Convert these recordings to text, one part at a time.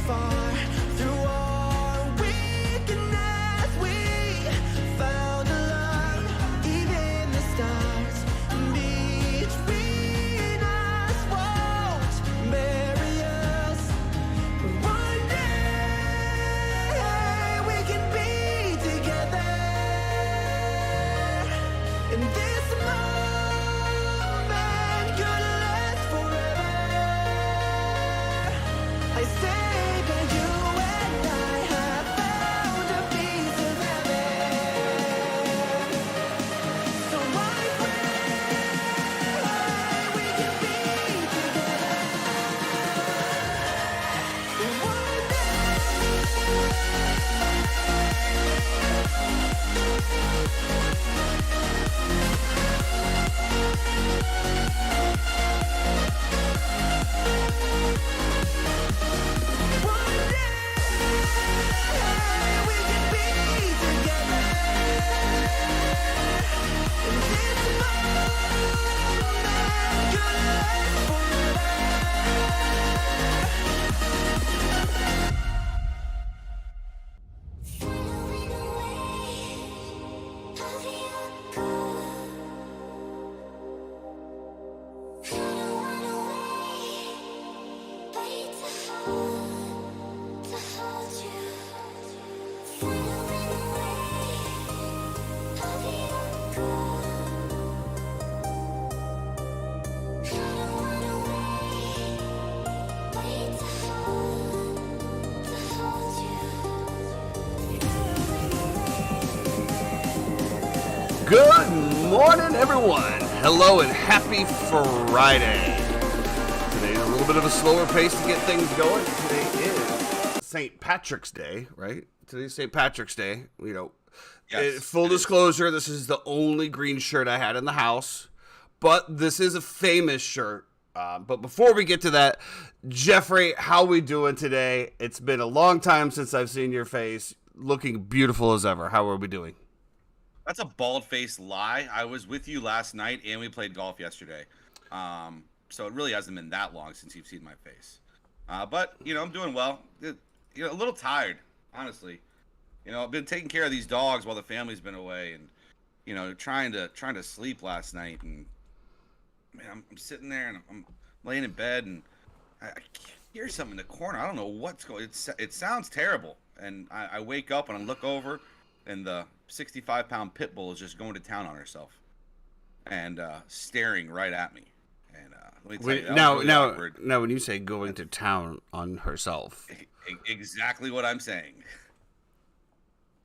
far through our weakness. We found a love, even the stars between us won't bury us. One day we can be together, and this moment could last forever. I say that you and I have found a piece of heaven. So I pray we can be together. One Good morning, everyone. Hello and happy Friday. Today's a little bit of a slower pace to get things going. Today is St. Patrick's Day, right? Today's St. Patrick's Day. Yes, Full disclosure, this is the only green shirt I had in the house, but this is a famous shirt. But before we get to that, Jeffrey, how we doing today? It's been a long time since I've seen your face. Looking beautiful as ever. How are we doing? That's a bald-faced lie. I was with you last night, and we played golf yesterday. So it really hasn't been that long since you've seen my face. But, I'm doing well. A little tired, honestly. I've been taking care of these dogs while the family's been away, and, trying to sleep last night. And, man, I'm sitting there, and I'm laying in bed, and I hear something in the corner. I don't know what's going on. It sounds terrible. And I wake up, and I look over, and the 65-pound pit bull is just going to town on herself and staring right at me. And let me tell you, that was really awkward. Now, when you say going to town on herself, exactly what I'm saying.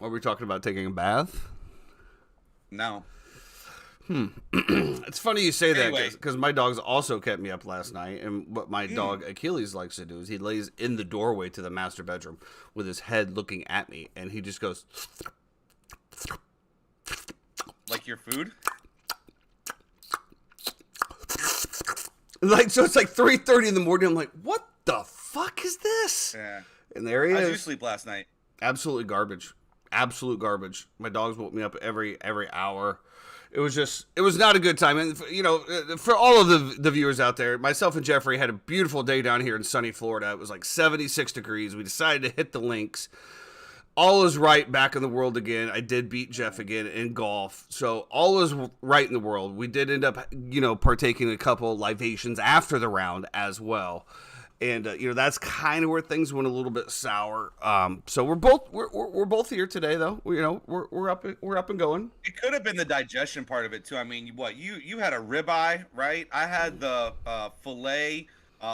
are we talking about taking a bath? No. It's funny you say Anyway. that because my dogs also kept me up last night, and what my dog Achilles likes to do is he lays in the doorway to the master bedroom with his head looking at me, and he just goes Like your food? so it's like 3:30 in the morning. I'm like, what the fuck is this? Yeah. And there he How'd is. you sleep last night? Absolutely garbage. Absolute garbage. My dogs woke me up every hour. It was not a good time. And, for all of the viewers out there, myself and Jeffrey had a beautiful day down here in sunny Florida. It was like 76 degrees. We decided to hit the links. All is right back in the world again. I did beat Jeff again in golf. So all is right in the world. We did end up, partaking in a couple libations after the round as well. And that's kind of where things went a little bit sour. So we're both here today, though. We're up and going. It could have been the digestion part of it too. I mean, you had a ribeye, right? I had the fillet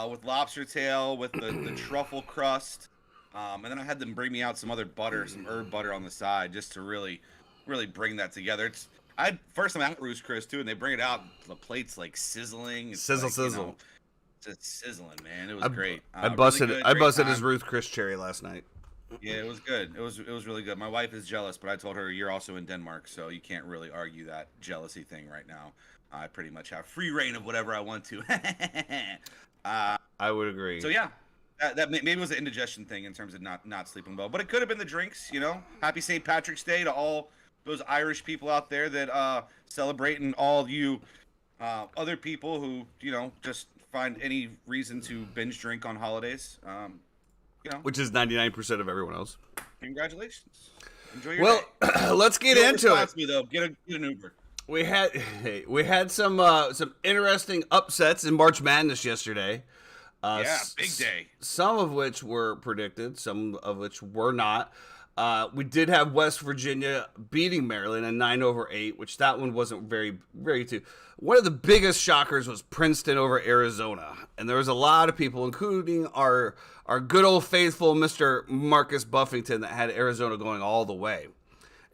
with lobster tail with the truffle crust, and then I had them bring me out some other butter, some herb butter on the side, just to really bring that together. First time I had Ruth's Chris too, and they bring it out, the plate's like sizzling. It's Sizzle. It's sizzling, man. It was great. I busted great his time. Ruth Chris cherry last night. Yeah, it was good. It was really good. My wife is jealous, but I told her you're also in Denmark, so you can't really argue that jealousy thing right now. I pretty much have free reign of whatever I want to. I would agree. So yeah, that maybe it was an indigestion thing in terms of not sleeping well, but it could have been the drinks. Happy St. Patrick's Day to all those Irish people out there that celebrate, and all you other people who just find any reason to binge drink on holidays. you know, which is 99% of everyone else. congratulations. Enjoy your Well, day. let's get Don't into it. respond to me, though. Get an Uber. We had some interesting upsets in March Madness yesterday. Yeah, big day. Some of which were predicted, some of which were not. We did have West Virginia beating Maryland in 9-8, which that one wasn't very, very too. One of the biggest shockers was Princeton over Arizona, and there was a lot of people, including our good old faithful Mr. Marcus Buffington, that had Arizona going all the way.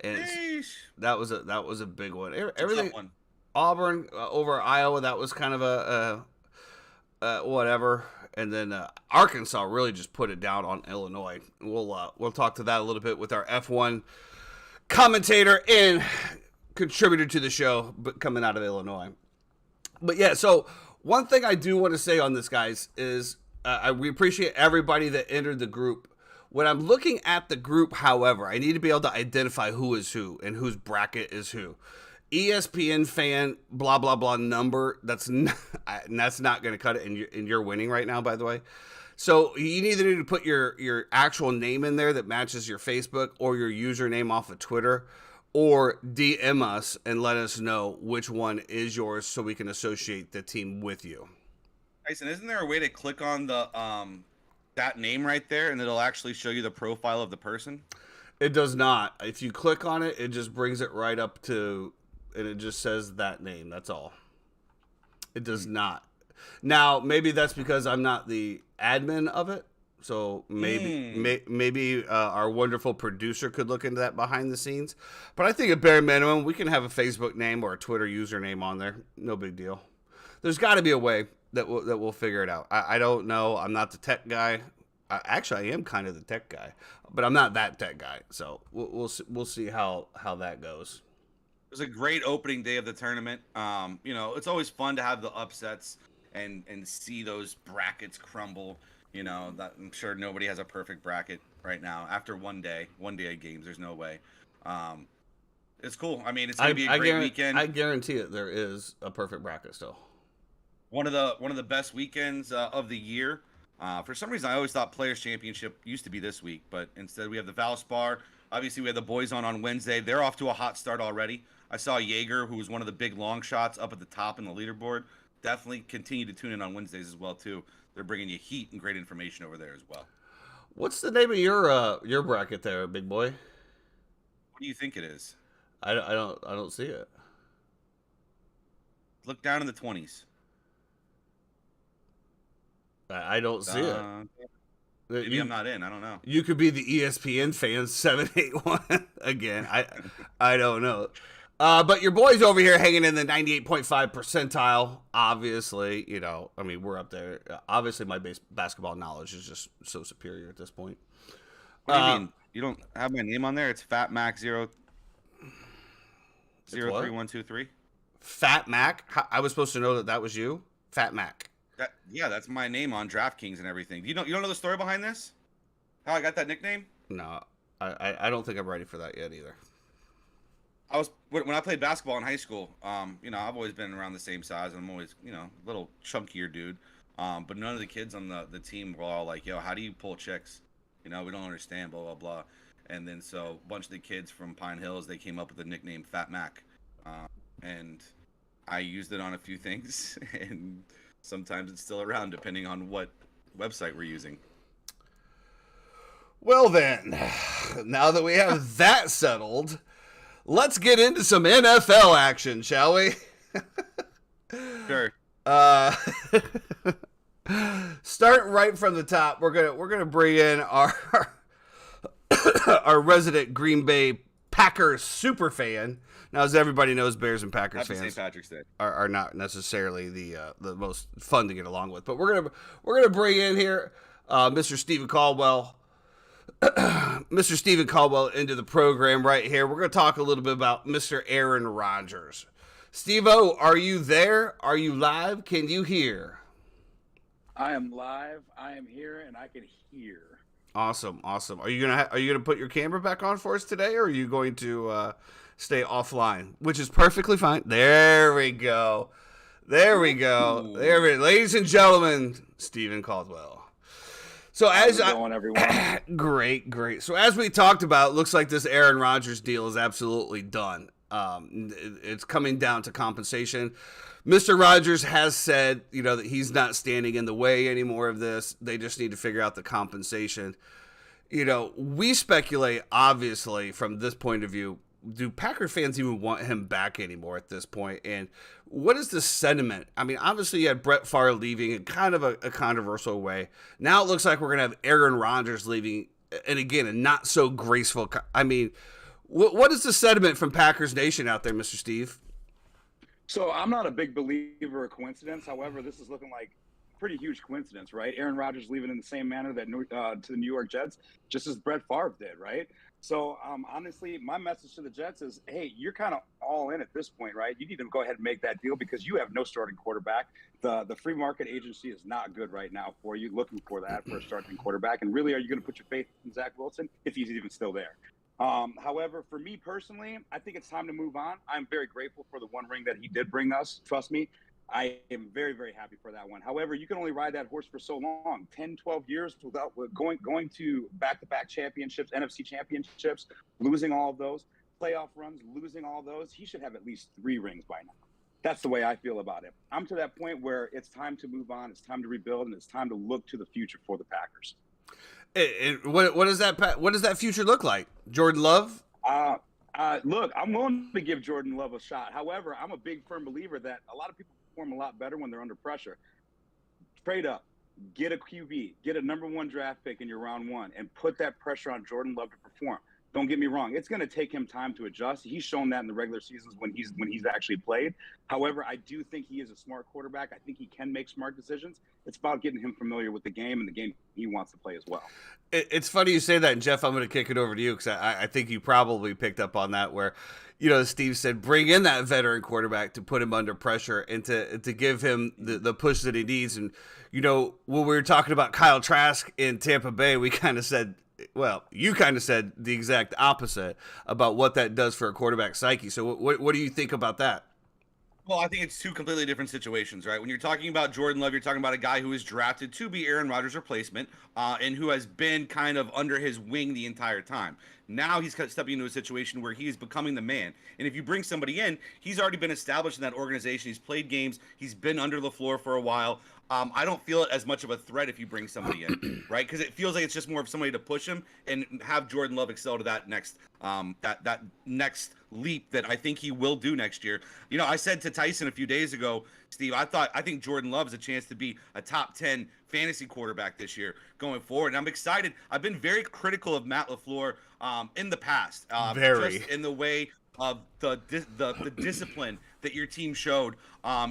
And that was a big one. Everything one. Auburn over Iowa, that was kind of a whatever. And then Arkansas really just put it down on Illinois. We'll talk to that a little bit with our F1 commentator and contributor to the show, but coming out of Illinois. But yeah, so one thing I do want to say on this, guys, is we appreciate everybody that entered the group. When I'm looking at the group, however, I need to be able to identify who is who and whose bracket is who. ESPN fan, blah, blah, blah number, that's not going to cut it, and you're winning right now, by the way. So you either need to put your actual name in there that matches your Facebook or your username off of Twitter, or DM us and let us know which one is yours so we can associate the team with you. Tyson, isn't there a way to click on the that name right there and it'll actually show you the profile of the person? It does not. If you click on it, it just brings it right up to, and it just says that name. That's all. It does not. Now, maybe that's because I'm not the admin of it. So maybe our wonderful producer could look into that behind the scenes. But I think at bare minimum, we can have a Facebook name or a Twitter username on there. No big deal. There's got to be a way that we'll figure it out. I don't know. I'm not the tech guy. Actually, I am kind of the tech guy, but I'm not that tech guy. So we'll see how that goes. It was a great opening day of the tournament. It's always fun to have the upsets and see those brackets crumble. That I'm sure nobody has a perfect bracket right now after one day of games. There's no way. It's cool. I mean, it's gonna be a great weekend. I guarantee it. There is a perfect bracket still. One of the best weekends of the year. For some reason, I always thought Players Championship used to be this week, but instead we have the Valspar. Obviously, we had the boys on Wednesday. They're off to a hot start already. I saw Jaeger, who was one of the big long shots, up at the top in the leaderboard. Definitely continue to tune in on Wednesdays as well too. They're bringing you heat and great information over there as well. What's the name of your bracket there, big boy? What do you think it is? I don't see it. Look down in the 20s. I don't see it. Maybe I'm not in. I don't know. You could be the ESPN fan 781 again. I don't know. But your boy's over here hanging in the 98.5 percentile. Obviously, we're up there. Obviously, my basketball knowledge is just so superior at this point. What do you mean? You don't have my name on there? It's Fat Mac 03123. Fat Mac? I was supposed to know that was you? Fat Mac. That's my name on DraftKings and everything. You don't know the story behind this? How I got that nickname? No, I don't think I'm ready for that yet either. When I played basketball in high school, I've always been around the same size. I'm always, a little chunkier dude. But none of the kids on the team were all like, yo, how do you pull chicks? We don't understand, blah, blah, blah. And then so a bunch of the kids from Pine Hills, they came up with the nickname Fat Mac. And I used it on a few things. And sometimes it's still around depending on what website we're using. Well then, now that we have that settled, let's get into some NFL action, shall we? Sure. Start right from the top. We're gonna bring in our our resident Green Bay Packers super fan. Now, as everybody knows, Bears and Packers Happy fans St. Patrick's Day. are not necessarily the most fun to get along with. But we're gonna bring in here Mr. Stephen Caldwell. Mr. Stephen Caldwell into the program right here. We're going to talk a little bit about Mr. Aaron Rodgers. Steve-O, are you there? Are you live? Can you hear? I am live. I am here, and I can hear. Awesome. Are you gonna put your camera back on for us today, or are you going to stay offline? Which is perfectly fine. There we go. Ladies and gentlemen, Stephen Caldwell. So How's it going, everyone? great. So as we talked about, looks like this Aaron Rodgers deal is absolutely done. It's coming down to compensation. Mr. Rodgers has said, that he's not standing in the way anymore of this. They just need to figure out the compensation. We speculate, obviously, from this point of view, do Packer fans even want him back anymore at this point? And what is the sentiment? I mean, obviously you had Brett Favre leaving in kind of a controversial way. Now it looks like we're going to have Aaron Rodgers leaving, and again, a not so graceful. I mean, what is the sentiment from Packers Nation out there, Mr. Steve? So I'm not a big believer of coincidence. However, this is looking like a pretty huge coincidence, right? Aaron Rodgers leaving in the same manner that to the New York Jets, just as Brett Favre did, right? So honestly, my message to the Jets is, hey, you're kind of all in at this point, right? You need to go ahead and make that deal because you have no starting quarterback. The free market agency is not good right now for you, looking for that for a starting quarterback. And really, are you going to put your faith in Zach Wilson if he's even still there? However, for me personally, I think it's time to move on. I'm very grateful for the one ring that he did bring us. Trust me, I am very, very happy for that one. However, you can only ride that horse for so long, 10, 12 years without going to back-to-back championships, NFC championships, losing all of those, playoff runs, losing all those. He should have at least 3 rings by now. That's the way I feel about it. I'm to that point where it's time to move on, it's time to rebuild, and it's time to look to the future for the Packers. What does that future look like? Jordan Love? Look, I'm willing to give Jordan Love a shot. However, I'm a big firm believer that a lot of people perform a lot better when they're under pressure. Trade up, get a QB, get a number 1 draft pick in your round 1, and put that pressure on Jordan Love to perform. Don't get me wrong; it's going to take him time to adjust. He's shown that in the regular seasons when he's actually played. However, I do think he is a smart quarterback. I think he can make smart decisions. It's about getting him familiar with the game and the game he wants to play as well. It's funny you say that, and Jeff, I'm going to kick it over to you because I think you probably picked up on that where, Steve said bring in that veteran quarterback to put him under pressure and to give him the push that he needs. And, when we were talking about Kyle Trask in Tampa Bay, we kind of said, well, you kind of said the exact opposite about what that does for a quarterback psyche. So what do you think about that? Well, I think it's 2 completely different situations, right? When you're talking about Jordan Love, you're talking about a guy who is drafted to be Aaron Rodgers' replacement and who has been kind of under his wing the entire time. Now he's stepping into a situation where he is becoming the man. And if you bring somebody in, he's already been established in that organization. He's played games. He's been under LaFleur for a while. I don't feel it as much of a threat if you bring somebody in, right? Because it feels like it's just more of somebody to push him and have Jordan Love excel to that next that next leap that I think he will do next year. I said to Tyson a few days ago, Steve, I think Jordan Love has a chance to be a top 10 fantasy quarterback this year going forward. And I'm excited. I've been very critical of Matt LaFleur in the past, just in the way of the discipline that your team showed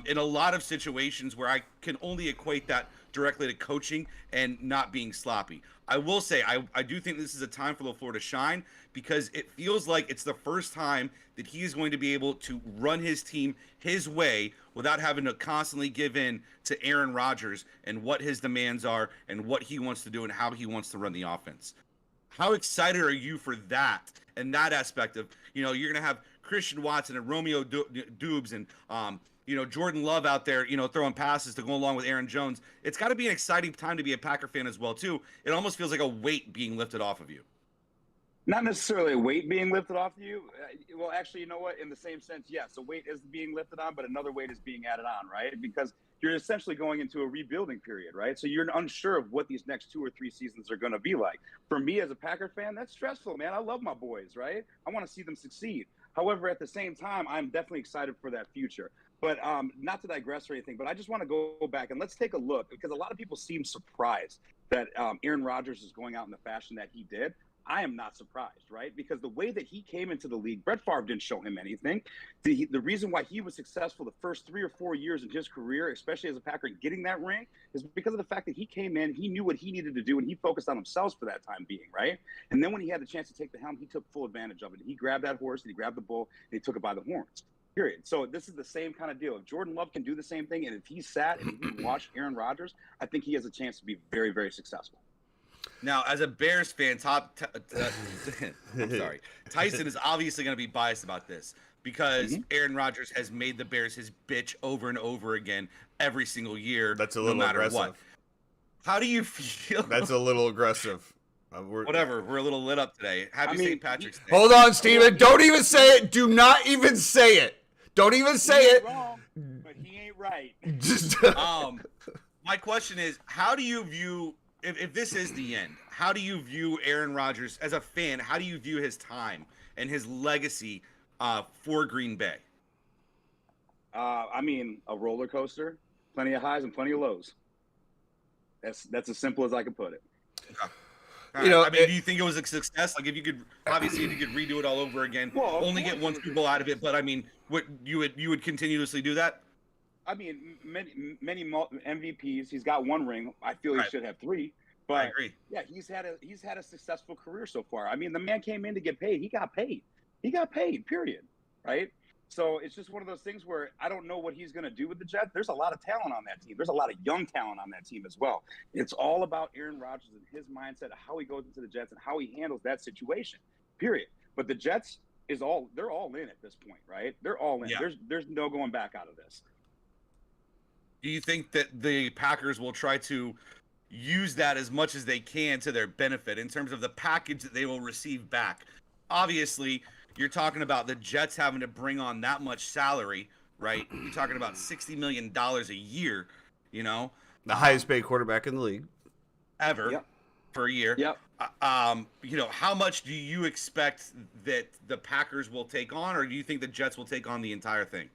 in a lot of situations where I can only equate that directly to coaching and not being sloppy. I will say I do think this is a time for LaFleur to shine because it feels like it's the first time that he is going to be able to run his team his way without having to constantly give in to Aaron Rodgers and what his demands are and what he wants to do and how he wants to run the offense. How excited are you for that and that aspect of, you're going to have Christian Watson and Romeo Dubes and, Jordan Love out there, throwing passes to go along with Aaron Jones. It's got to be an exciting time to be a Packer fan as well, too. It almost feels like a weight being lifted off of you. Not necessarily a weight being lifted off of you. Well, actually, you know what? In the same sense, yes, a weight is being lifted on, but another weight is being added on, right? Because you're essentially going into a rebuilding period, right? So you're unsure of what these next 2 or 3 seasons are going to be like. For me as a Packer fan, that's stressful, man. I love my boys, right? I want to see them succeed. However, at the same time, I'm definitely excited for that future. But not to digress or anything, but I just want to go back and let's take a look because a lot of people seem surprised that Aaron Rodgers is going out in the fashion that he did. I am not surprised, right? Because the way that he came into the league, Brett Favre didn't show him anything. The reason why he was successful the first 3 or 4 years in his career, especially as a Packer getting that ring, is because of the fact that he came in, he knew what he needed to do, and he focused on himself for that time being, right? And then when he had the chance to take the helm, he took full advantage of it. He grabbed that horse, and he grabbed the bull, and he took it by the horns. Period. So this is the same kind of deal. If Jordan Love can do the same thing, and if he's sat and he watched Aaron Rodgers, I think he has a chance to be very, very successful. Now, as a Bears fan, I'm sorry, Tyson is obviously going to be biased about this because Aaron Rodgers has made the Bears his bitch over and over again every single year. That's a little no matter aggressive. what. How do you feel? That's a little aggressive. Whatever. We're a little lit up today. Happy St. Patrick's Day. Hold on, Steven. Don't even say it. Do not even say it. Don't even say He ain't it. wrong, but he ain't right. Just My question is, how do you view, if this is the end, how do you view Aaron Rodgers as a fan? How do you view his time and his legacy for Green Bay? I mean, a roller coaster, plenty of highs and plenty of lows. That's as simple as I can put it. Okay. You know, I mean, do you think it was a success? Like, if you could, obviously, if you could redo it all over again, Well, of only get course. one Super Bowl out of it. But I mean, what you would continuously do that? I mean, many MVPs. He's got one ring. I feel he Right. should have three. I But agree. yeah, he's had a successful career so far. I mean, the man came in to get paid. He got paid. He got paid. Period. Right. So it's just one of those things where I don't know what he's going to do with the Jets. There's a lot of talent on that team. There's a lot of young talent on that team as well. It's all about Aaron Rodgers and his mindset, how he goes into the Jets and how he handles that situation. Period. But the Jets they're all in at this point, right? They're all in. Yeah. There's no going back out of this. Do you think that the Packers will try to use that as much as they can to their benefit in terms of the package that they will receive back? Obviously, you're talking about the Jets having to bring on that much salary, right? You're talking about $60 million a year, you know, the highest paid quarterback in the league. ever Yep. for a year. Yep. You know, how much do you expect that the Packers will take on, or do you think the Jets will take on the entire thing?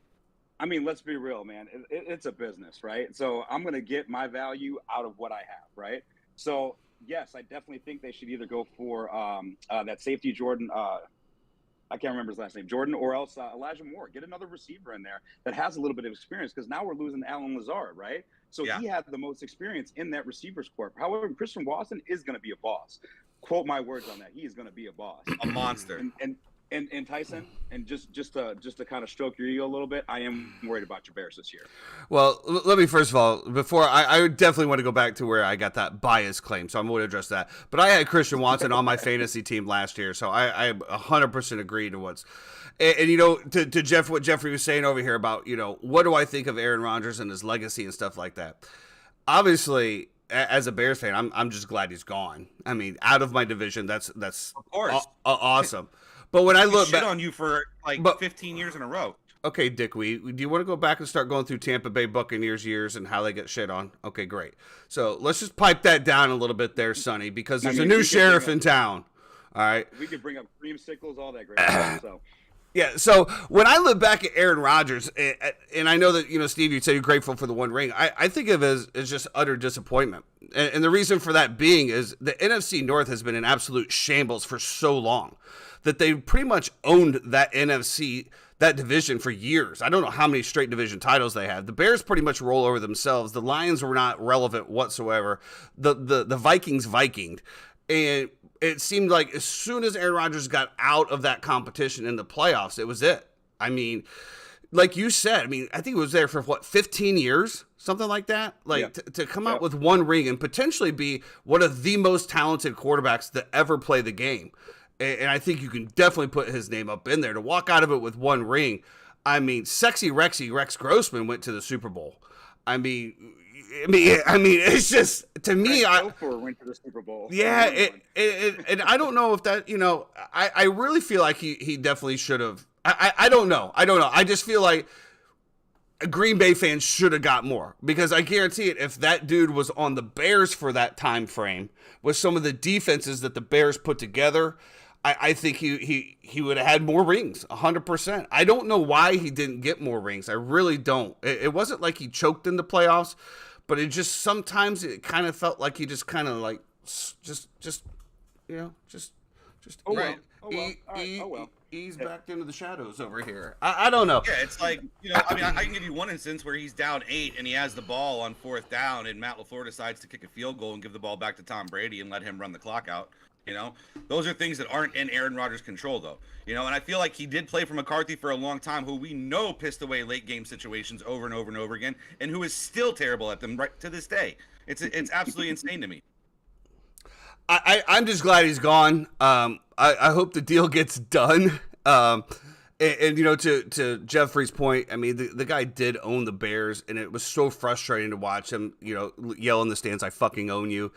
I mean, let's be real, man. It's a business, right? So I'm going to get my value out of what I have, right? So, yes, I definitely think they should either go for that safety Jordan. I can't remember his last name, Jordan, or else Elijah Moore. Get another receiver in there that has a little bit of experience, because now we're losing Alan Lazard, right? So Yeah. he had the most experience in that receivers corps. However, Christian Watson is going to be a boss. Quote my words on that. He is going to be a boss. A monster. And Tyson, and just to kind of stroke your ego a little bit, I am worried about your Bears this year. Well, let me first of all, before I definitely want to go back to where I got that bias claim, so I'm going to address that. But I had Christian Watson on my fantasy team last year, so I 100% agree to what's. And you know, to Jeff, what Jeffrey was saying over here about, you know, what do I think of Aaron Rodgers and his legacy and stuff like that. Obviously, as a Bears fan, I'm just glad he's gone. I mean, out of my division, that's Of course. awesome. But when I look Shit back on you for like But- 15 years in a row. Okay, Dick, do you want to go back and start going through Tampa Bay Buccaneers years and how they get shit on? Okay, great. So let's just pipe that down a little bit there, Sonny, because there's a mean, new we could sheriff bring in town. All right. We could bring up creamsicles, all that great stuff. So Yeah, so when I look back at Aaron Rodgers, and I know that, you know, Steve, you say you're grateful for the one ring, I think of it as just utter disappointment. And the reason for that being is the NFC North has been an absolute shambles for so long that they pretty much owned that NFC, that division for years. I don't know how many straight division titles they have. The Bears pretty much roll over themselves. The Lions were not relevant whatsoever. The Vikings Vikinged. And it seemed like as soon as Aaron Rodgers got out of that competition in the playoffs, it was it. I mean, like you said, I mean, I think it was there for what, 15 years, something like that. Like Yeah. to come out with one ring and potentially be one of the most talented quarterbacks to ever play the game. And I think you can definitely put his name up in there. To walk out of it with one ring, I mean, sexy Rexy, Rex Grossman went to the Super Bowl. I mean, it's just, to me, went to the Super Bowl. yeah, and I don't know if that, you know, I really feel like he definitely should have. I don't know. I just feel like Green Bay fans should have got more, because I guarantee it, if that dude was on the Bears for that time frame with some of the defenses that the Bears put together, I think he would have had more rings, 100%. I don't know why he didn't get more rings. I really don't. It wasn't like he choked in the playoffs, but it just, sometimes it kind of felt like he just kind of like, just you know, just Oh, well. Right. Oh, well. All right. Oh, well. ease back into the shadows over here. I don't know. Yeah, it's like, you know, I mean, I can give you one instance where he's down 8 and he has the ball on 4th down, and Matt LaFleur decides to kick a field goal and give the ball back to Tom Brady and let him run the clock out. You know, those are things that aren't in Aaron Rodgers' control, though. You know, and I feel like he did play for McCarthy for a long time, who we know pissed away late game situations over and over and over again, and who is still terrible at them right to this day. It's absolutely insane to me. I'm just glad he's gone. I hope the deal gets done. And to Jeffrey's point, I mean, the guy did own the Bears, and it was so frustrating to watch him, yell in the stands, "I fucking own you,"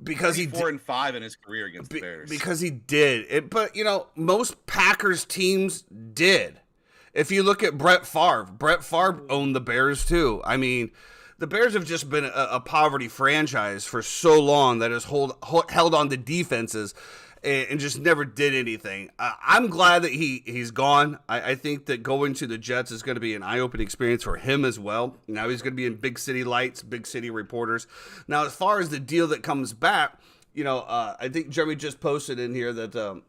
because he 4-5 in his career against the Bears. Because he did. But most Packers teams did. If you look at Brett Favre owned the Bears too. I mean, the Bears have just been a poverty franchise for so long that has held on to defenses and just never did anything. I'm glad that he's gone. I think that going to the Jets is going to be an eye-opening experience for him as well. Now he's going to be in big city lights, big city reporters. Now, as far as the deal that comes back, I think Jeremy just posted in here that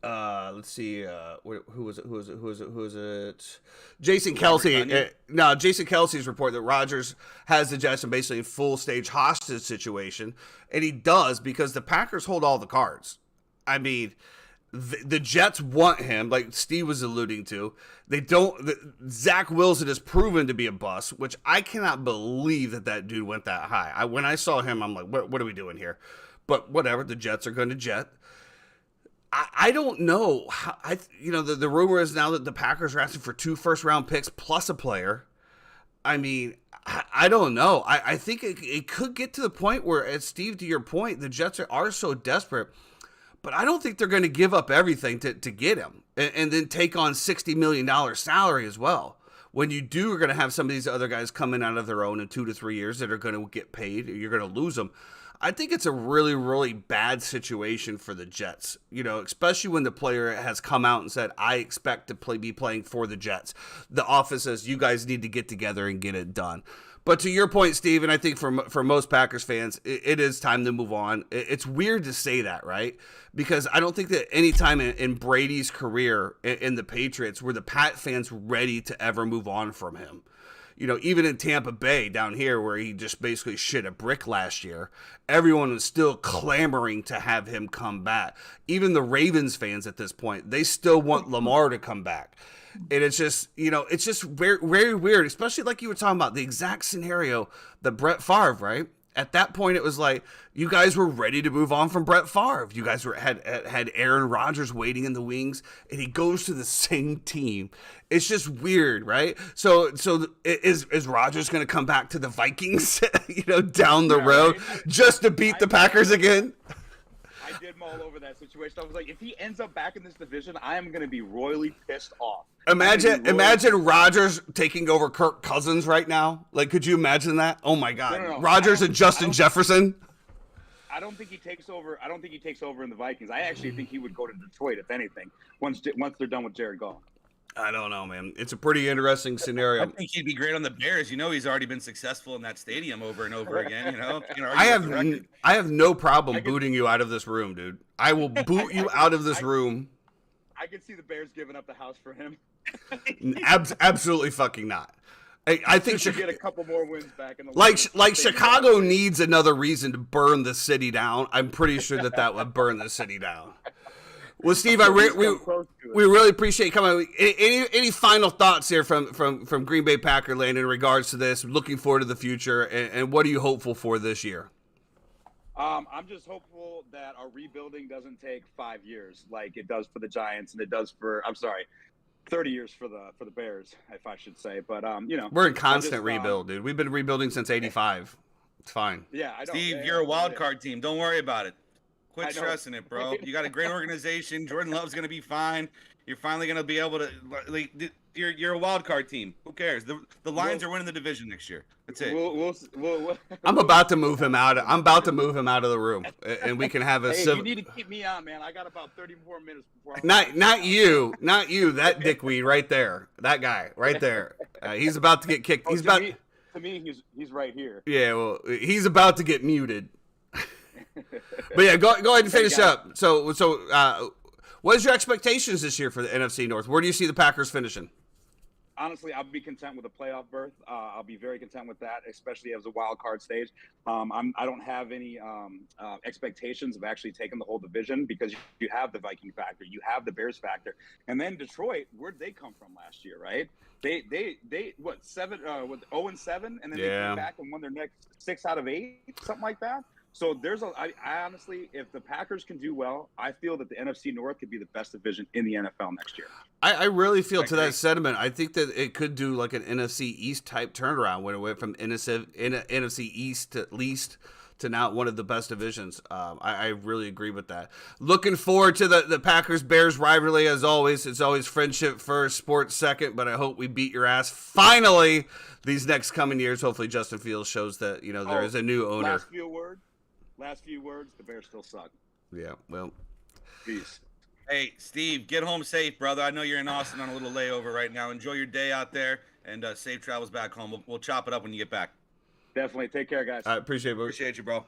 let's see, who was it? Jason Kelsey. Jason Kelsey's report that Rodgers has the Jets in basically a full stage hostage situation, and he does because the Packers hold all the cards. I mean, the Jets want him, like Steve was alluding to. They don't. Zach Wilson is proven to be a bust, which I cannot believe that dude went that high. When I saw him, I'm like, what are we doing here? But whatever, the Jets are going to jet. I don't know. The rumor is now that the Packers are asking for 2 first-round picks plus a player. I mean, I don't know. I think it could get to the point where, as Steve, to your point, the Jets are so desperate. But I don't think they're going to give up everything to get him and then take on $60 million salary as well. When you are going to have some of these other guys coming out of their own in 2 to 3 years that are going to get paid, you're going to lose them. I think it's a really, really bad situation for the Jets, especially when the player has come out and said, I expect to be playing for the Jets. The office says, you guys need to get together and get it done. But to your point, Steve, and I think for most Packers fans, it is time to move on. It's weird to say that, right? Because I don't think that any time in Brady's career in the Patriots were the Pat fans ready to ever move on from him. Even in Tampa Bay down here where he just basically shit a brick last year, everyone was still clamoring to have him come back. Even the Ravens fans at this point, they still want Lamar to come back. And it's just, it's just very, very weird, especially like you were talking about the exact scenario that Brett Favre, right? At that point, it was like you guys were ready to move on from Brett Favre. You guys had Aaron Rodgers waiting in the wings, and he goes to the same team. It's just weird, right? So is Rodgers going to come back to the Vikings, down the road just to beat the Packers again? I did mull over that situation. I was like, if he ends up back in this division, I am going to be royally pissed off. Imagine Rodgers taking over Kirk Cousins right now. Like, could you imagine that? Oh my God, No. Rodgers and Justin Jefferson. I don't think he takes over. I don't think he takes over in the Vikings. I actually think he would go to Detroit, if anything, once they're done with Jared Goff. I don't know, man. It's a pretty interesting scenario. I think he'd be great on the Bears. He's already been successful in that stadium over and over again. I have no problem booting you out of this room, dude. I will boot you out of this room. I could see the Bears giving up the house for him. Absolutely fucking not. I think should get a couple more wins back in the like Chicago needs another reason to burn the city down. I'm pretty sure that would burn the city down. Well, Steve, we really appreciate you coming. Any final thoughts here from Green Bay Packer land in regards to this? Looking forward to the future, and what are you hopeful for this year? I'm just hopeful that our rebuilding doesn't take 5 years like it does for the Giants and it does for 30 years for the Bears, if I should say. But we're in constant rebuild, dude. We've been rebuilding since '85. It's fine. Yeah, I know. Steve, you're a wild card team. Don't worry about it. Quit stressing it, bro. You got a great organization. Jordan Love's going to be fine. You're finally going to be able to you're a wild card team. Who cares? The Lions are winning the division next year. That's it. I'm about to move him out. I'm about to move him out of the room, and we can have a. Hey, you need to keep me on, man. I got about 30 more minutes before. Not you. That dickweed right there. That guy right there. He's about to get kicked. He's about. To me, he's right here. Yeah, well, he's about to get muted. But yeah, go ahead and finish up. So, what is your expectations this year for the NFC North? Where do you see the Packers finishing? Honestly, I'll be content with a playoff berth. I'll be very content with that, especially as a wild card stage. I don't have any expectations of actually taking the whole division because you have the Viking factor, you have the Bears factor, and then Detroit. Where'd they come from last year, right? They 0-7, and then they came back and won their next 6 out of 8, something like that. So I honestly, if the Packers can do well, I feel that the NFC North could be the best division in the NFL next year. I really feel I to agree. that sentiment. I think that it could do like an NFC East type turnaround when it went from NFC East at least to now one of the best divisions. I really agree with that. Looking forward to the Packers-Bears rivalry as always. It's always friendship first, sports second, but I hope we beat your ass finally these next coming years. Hopefully Justin Fields shows that, there is a new owner. Last few words, the Bears still suck. Yeah, well. Peace. Hey, Steve, get home safe, brother. I know you're in Austin on a little layover right now. Enjoy your day out there, and safe travels back home. We'll chop it up when you get back. Definitely. Take care, guys. I appreciate it. Appreciate you, bro.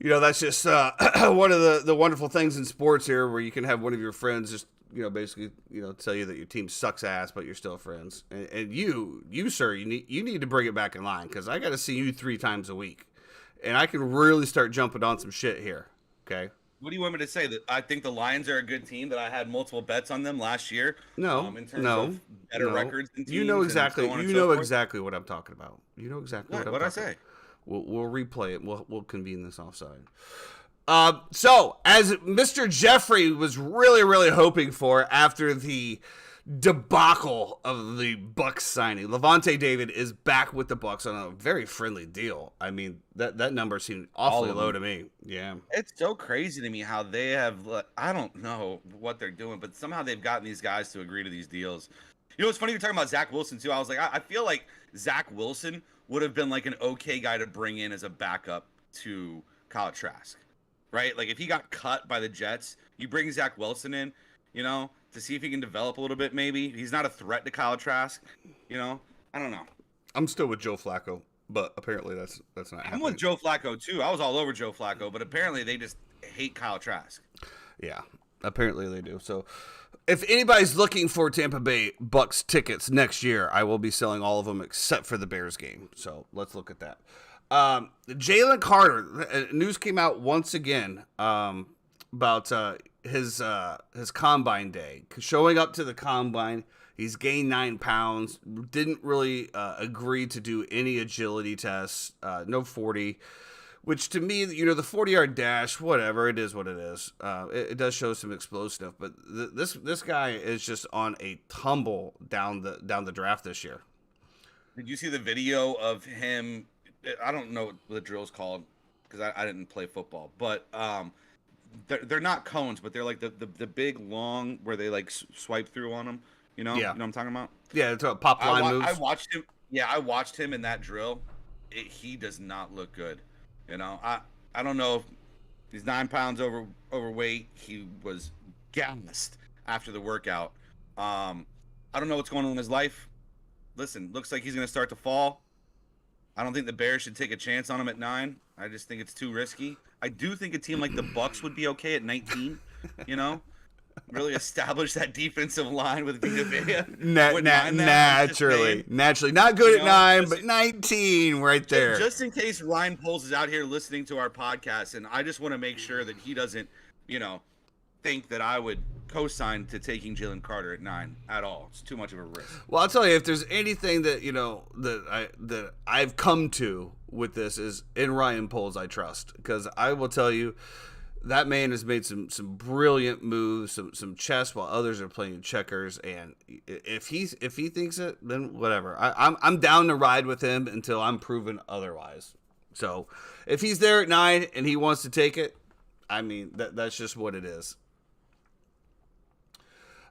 That's just one of the wonderful things in sports here, where you can have one of your friends just, basically, tell you that your team sucks ass, but you're still friends. And you, sir, you need to bring it back in line, because I got to see you 3 times a week, and I can really start jumping on some shit here. Okay. What do you want me to say? That I think the Lions are a good team. That I had multiple bets on them last year. No, in terms of better records than teams. You know exactly. And so on and You so know forth. exactly what I'm talking about. You know exactly what I'm What'd I talking say? about. We'll replay it. We'll convene this offside. So, as Mr. Jeffrey was really, really hoping for after the debacle of the Bucks signing, Levante David is back with the Bucks on a very friendly deal. I mean, that number seemed awfully low to me. Yeah. It's so crazy to me how they have. I don't know what they're doing, but somehow they've gotten these guys to agree to these deals. It's funny you're talking about Zach Wilson too. I was like, I feel like Zach Wilson would have been like an okay guy to bring in as a backup to Kyle Trask, right? Like if he got cut by the Jets, you bring Zach Wilson in, to see if he can develop a little bit. Maybe he's not a threat to Kyle Trask. I don't know. I'm still with Joe Flacco, but apparently that's not happening. I'm with Joe Flacco too. I was all over Joe Flacco, but apparently they just hate Kyle Trask. Yeah, apparently they do. So if anybody's looking for Tampa Bay Bucks tickets next year, I will be selling all of them except for the Bears game. So let's look at that. Jalen Carter, news came out once again about his combine day. Showing up to the combine, he's gained 9 pounds. Didn't really agree to do any agility tests. No 40. Which to me, the 40-yard dash, whatever, it is what it is. It does show some explosive, but this guy is just on a tumble down the draft this year. Did you see the video of him? I don't know what the drill's called because I didn't play football, but they're not cones, but they're like the big long where they like swipe through on them. You know what I'm talking about? Yeah, it's a pop line moves. I watched him. Yeah, I watched him in that drill. He does not look good. I don't know if he's 9 pounds overweight. He was gassed after the workout. I don't know what's going on in his life. Listen, looks like he's going to start to fall. I don't think the Bears should take a chance on him at 9. I just think it's too risky. I do think a team like the Bucks would be okay at 19. Really establish that defensive line with Vita Vea. Naturally. Not good at 9, but 19 right there. Just in case Ryan Poles is out here listening to our podcast, and I just want to make sure that he doesn't, think that I would co-sign to taking Jalen Carter at 9 at all. It's too much of a risk. Well, I'll tell you, if there's anything that that I've come to with this is in Ryan Poles I trust, because I will tell you that man has made some brilliant moves, some chess while others are playing checkers, and if he thinks it, then whatever. I'm down to ride with him until I'm proven otherwise. So if he's there at 9 and he wants to take it, I mean that's just what it is.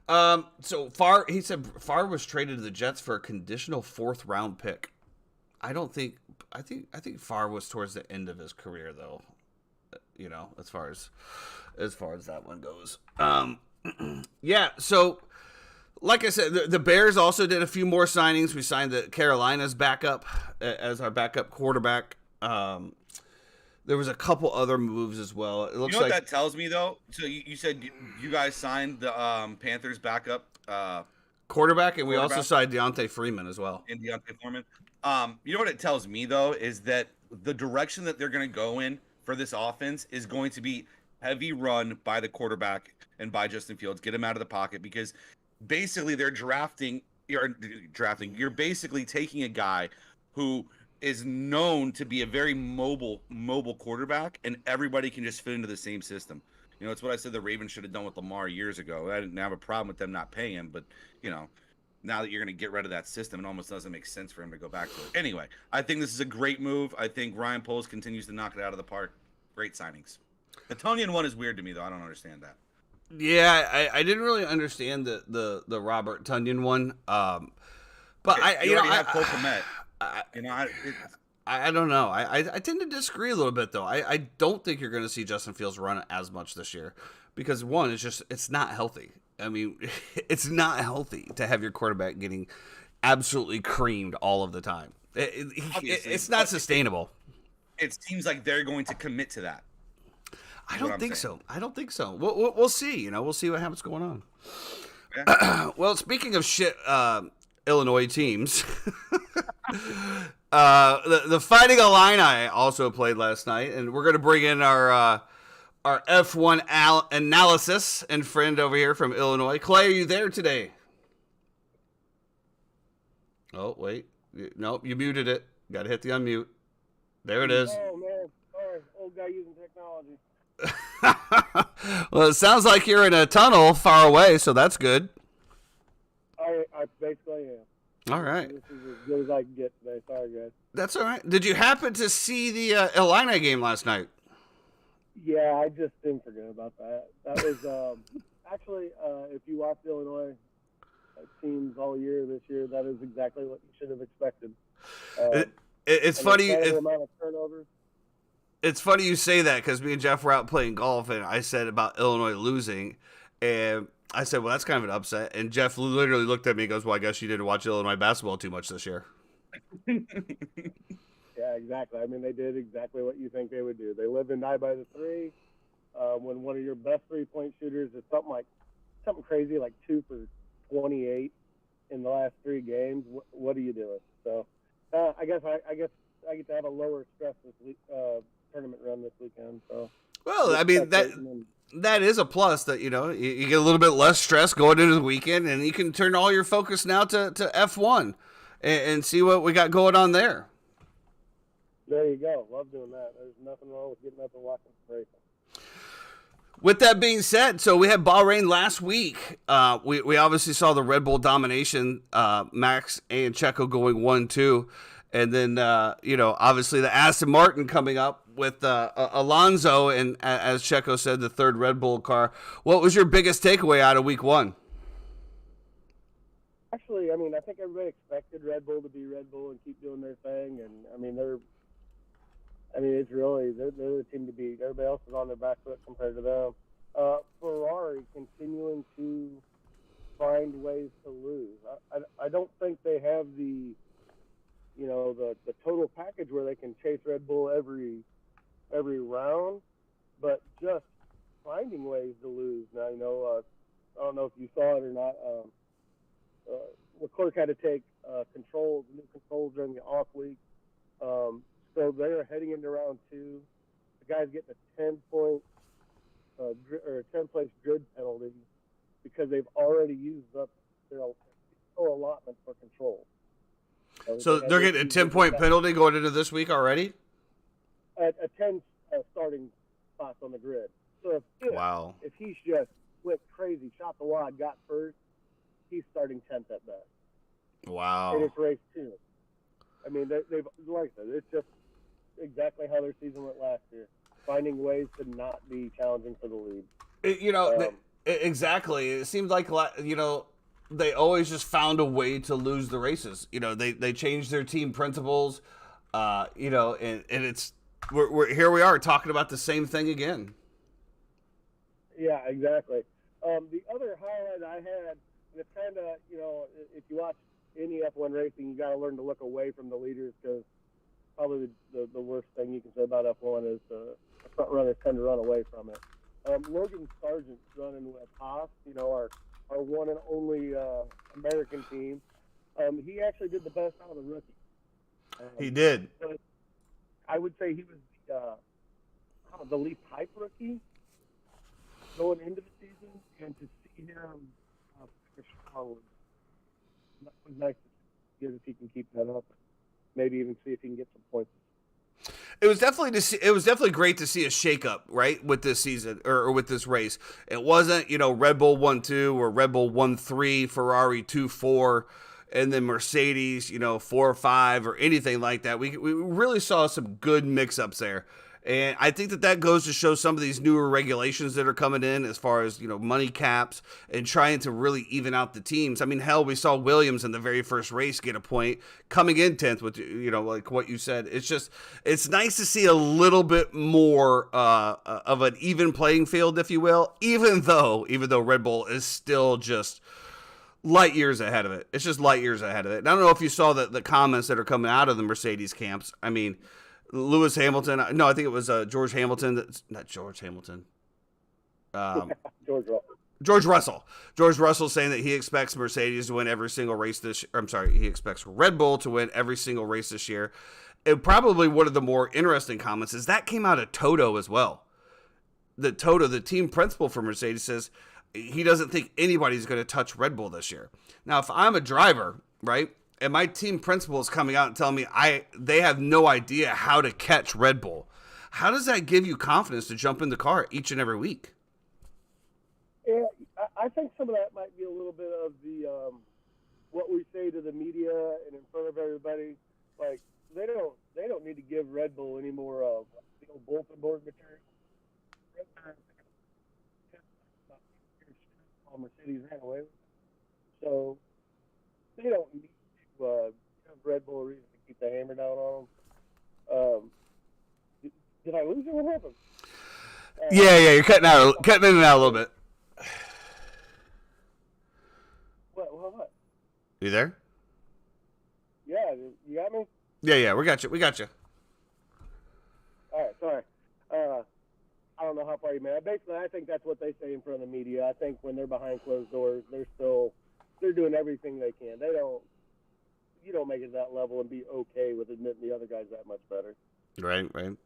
So he said Favre was traded to the Jets for a conditional 4th round pick. I think Favre was towards the end of his career though. As far as that one goes. Yeah, so like I said, the Bears also did a few more signings. We signed the Carolina's backup as our backup quarterback. There was a couple other moves as well. It looks what like that tells me though? So you said you guys signed the Panthers backup quarterback, and we also signed Deontay Freeman as well. And Deontay Foreman. You know what it tells me though is that the direction that they're going to go in for this offense is going to be heavy run by the quarterback and by Justin Fields. Get him out of the pocket, because basically you're basically taking a guy who is known to be a very mobile quarterback, and everybody can just fit into the same system. You know, it's what I said the Ravens should have done with Lamar years ago. I didn't have a problem with them not paying him, but you know, now that you're going to get rid of that system, it almost doesn't make sense for him to go back to it. Anyway, I think this is a great move. I think Ryan Poles continues to knock it out of the park. Great signings. The Tonyan one is weird to me, though. I don't understand that. Yeah, I didn't really understand the Robert Tonyan one. But You you know, already have Cole Kmet. You know, I don't know. I tend to disagree a little bit though. I don't think you're going to see Justin Fields run as much this year because one, it's not healthy. I mean, it's not healthy to have your quarterback getting absolutely creamed all of the time. It's not sustainable. It seems like they're going to commit to that. I don't think so. We'll see. You know, we'll see what happens going on. Yeah. Well, speaking of shit, Illinois teams, the Fighting Illini also played last night, and we're going to bring in our F1 analysis and friend over here from Illinois. Clay, are you there today? Oh, wait. Nope, you muted it. Got to hit the unmute. There it is. Oh, man. Sorry. Old guy using technology. Well, it sounds like you're in a tunnel far away, so that's good. I basically am. All right. This is as good as I can get today. Sorry, guys. That's all right. Did you happen to see the Illini game last night? Yeah, I just didn't forget about that. That was actually, if you watch Illinois teams all year this year, that is exactly what you should have expected. It's funny. Amount of turnovers. It's funny you say that because me and Jeff were out playing golf, and I said about Illinois losing, and I said, well, that's kind of an upset. And Jeff literally looked at me and goes, well, I guess you didn't watch Illinois basketball too much this year. Yeah, exactly. I mean, they did exactly what you think they would do. They live and die by the three. When one of your best three-point shooters is something crazy like 2 for 28 in the last 3 games, what are you doing? So I guess I get to have a lower stress this week, tournament run this weekend. So well, I mean that is a plus that you get a little bit less stress going into the weekend, and you can turn all your focus now to F1 and see what we got going on there. There you go. Love doing that. There's nothing wrong with getting up and watching racing. With that being said, so we had Bahrain last week. We obviously saw the Red Bull domination, Max and Checo going 1-2. And then, obviously the Aston Martin coming up with Alonso and, as Checo said, the third Red Bull car. What was your biggest takeaway out of week 1? Actually, I mean, I think everybody expected Red Bull to be Red Bull and keep doing their thing. And, it's really, they're the team to beat. Everybody else is on their back foot compared to them. Ferrari continuing to find ways to lose. I don't think they have the total package where they can chase Red Bull every round, but just finding ways to lose. Now, I don't know if you saw it or not. Leclerc had to take new controls during the off week. So they're heading into round 2. The guy's getting a 10-point or a 10-place grid penalty because they've already used up their allotment for control. So they're getting a 10-point penalty going into this week already? A 10 starting spots on the grid. So wow. If he's just went crazy, shot the wad, got first, he's starting 10th at best. Wow. And it's race 2. I mean, they've like I said, it's just exactly how their season went last year, finding ways to not be challenging for the lead. Exactly. It seemed like they always just found a way to lose the races. They changed their team principles. And it's we're here we are talking about the same thing again. Yeah, exactly. The other highlight I had, and it's kind of if you watch any F1 racing, you got to learn to look away from the leaders because probably the worst thing you can say about F1 is the front runners tend to run away from it. Logan Sargent's running with Haas, our one and only American team. He actually did the best out of the rookie. He did. But I would say he was the least hype rookie going into the season, and to see him finish strong was nice to see if he can keep that up. maybe even see if he can get some points. It was definitely great to see a shakeup, right, with this season or with this race. It wasn't, Red Bull 1-2 or Red Bull 1-3, Ferrari 2-4, and then Mercedes, 4-5 or anything like that. We really saw some good mix-ups there. And I think that goes to show some of these newer regulations that are coming in as far as, money caps and trying to really even out the teams. I mean, hell, we saw Williams in the very first race get a point coming in 10th with, like what you said. It's nice to see a little bit more of an even playing field, if you will, even though Red Bull is still just light years ahead of it. It's just light years ahead of it. And I don't know if you saw the comments that are coming out of the Mercedes camps. I mean, Lewis Hamilton. No, I think it was George Hamilton. Not George Hamilton. George Russell. George Russell. George Russell saying that he expects Mercedes to win every single race this. I'm sorry, he expects Red Bull to win every single race this year. And probably one of the more interesting comments is that came out of Toto as well. Toto, the team principal for Mercedes, says he doesn't think anybody's going to touch Red Bull this year. Now, if I'm a driver, right? And my team principal is coming out and telling me they have no idea how to catch Red Bull. How does that give you confidence to jump in the car each and every week? Yeah, I think some of that might be a little bit of the what we say to the media and in front of everybody. Like they don't need to give Red Bull any more of the old bulletin board material. Mercedes ran away with it. So they don't need to give Red Bull a reason to keep the hammer down on them. Did I lose it? What happened? Yeah, you're cutting in and out a little bit. What? You there? Yeah, you got me? Yeah, we got you. All right, sorry. I don't know how far you made. Basically, I think that's what they say in front of the media. I think when they're behind closed doors, they're doing everything they can. You don't make it to that level and be okay with admitting the other guy's that much better. Right.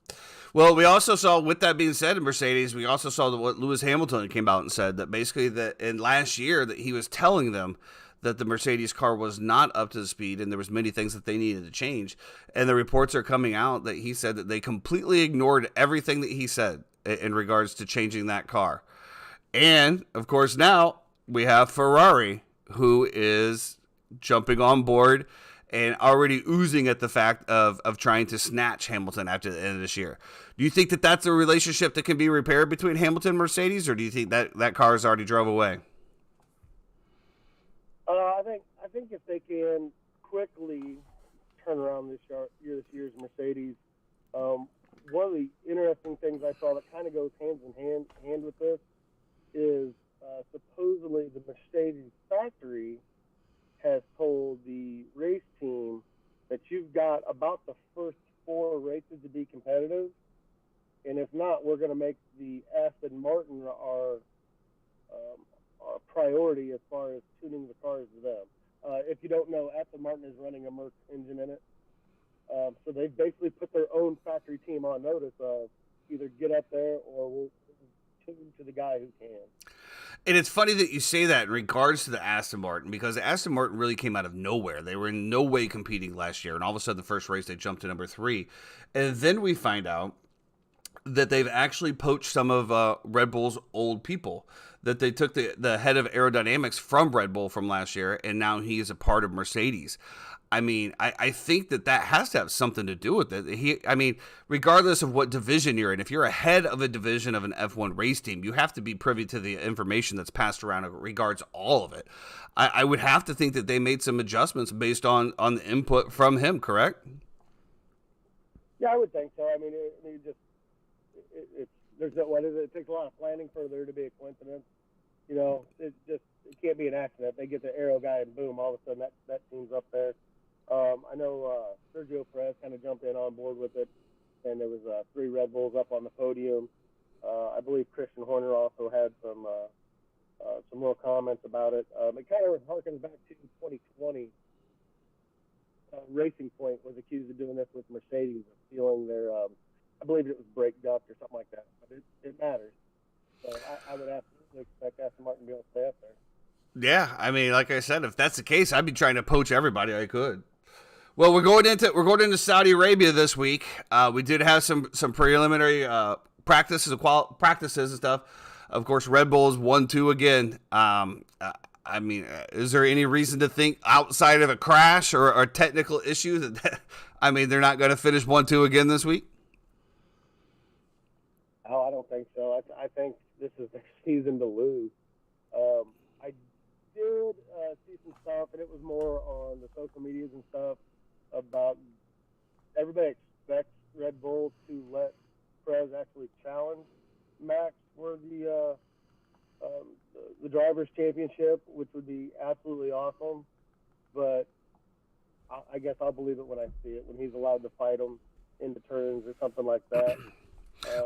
Well, we also saw, with that being said, in Mercedes, we also saw what Lewis Hamilton came out and said, that basically that in last year that he was telling them that the Mercedes car was not up to the speed and there was many things that they needed to change. And the reports are coming out that he said that they completely ignored everything that he said in regards to changing that car. And, of course, now we have Ferrari, who is jumping on board and already oozing at the fact of trying to snatch Hamilton after the end of this year. Do you think that that's a relationship that can be repaired between Hamilton and Mercedes, or do you think that car has already drove away? I think if they can quickly turn around this year's Mercedes, one of the interesting things I saw that kind of goes hand in hand with this is supposedly the Mercedes factory has told the race team that you've got about the first 4 races to be competitive, and if not, we're going to make the Aston Martin our priority as far as tuning the cars to them. If you don't know, Aston Martin is running a Merc engine in it. So they've basically put their own factory team on notice of either get up there or we'll tune to the guy who can. And it's funny that you say that in regards to the Aston Martin, because the Aston Martin really came out of nowhere. They were in no way competing last year, and all of a sudden the first race they jumped to number 3. And then we find out that they've actually poached some of Red Bull's old people, that they took the head of aerodynamics from Red Bull from last year, and now he is a part of Mercedes. I mean, I think that has to have something to do with it. Regardless of what division you're in, if you're ahead of a division of an F1 race team, you have to be privy to the information that's passed around in regards all of it. I would have to think that they made some adjustments based on the input from him, correct? Yeah, I would think so. I mean, it takes a lot of planning for there to be a coincidence. It can't be an accident. They get the aero guy and boom, all of a sudden that team's up there. I know Sergio Perez kind of jumped in on board with it, and there was 3 Red Bulls up on the podium. I believe Christian Horner also had some little comments about it. It kind of harkens back to 2020. Racing Point was accused of doing this with Mercedes, of stealing their, I believe it was brake duct or something like that. But it matters. So I would absolutely expect Aston Martin to be able to stay up there. Yeah, like I said, if that's the case, I'd be trying to poach everybody I could. Well, we're going into Saudi Arabia this week. We did have some preliminary practices and stuff. Of course, Red Bull's 1-2 again. I mean, is there any reason to think outside of a crash or technical issue that I mean they're not going to finish 1-2 again this week? Oh, I don't think so. I think this is their season to lose. I did see some stuff, and it was more on the social medias and stuff about everybody expects Red Bull to let Perez actually challenge Max for the Drivers' Championship, which would be absolutely awesome. But I guess I'll believe it when I see it, when he's allowed to fight him into turns or something like that.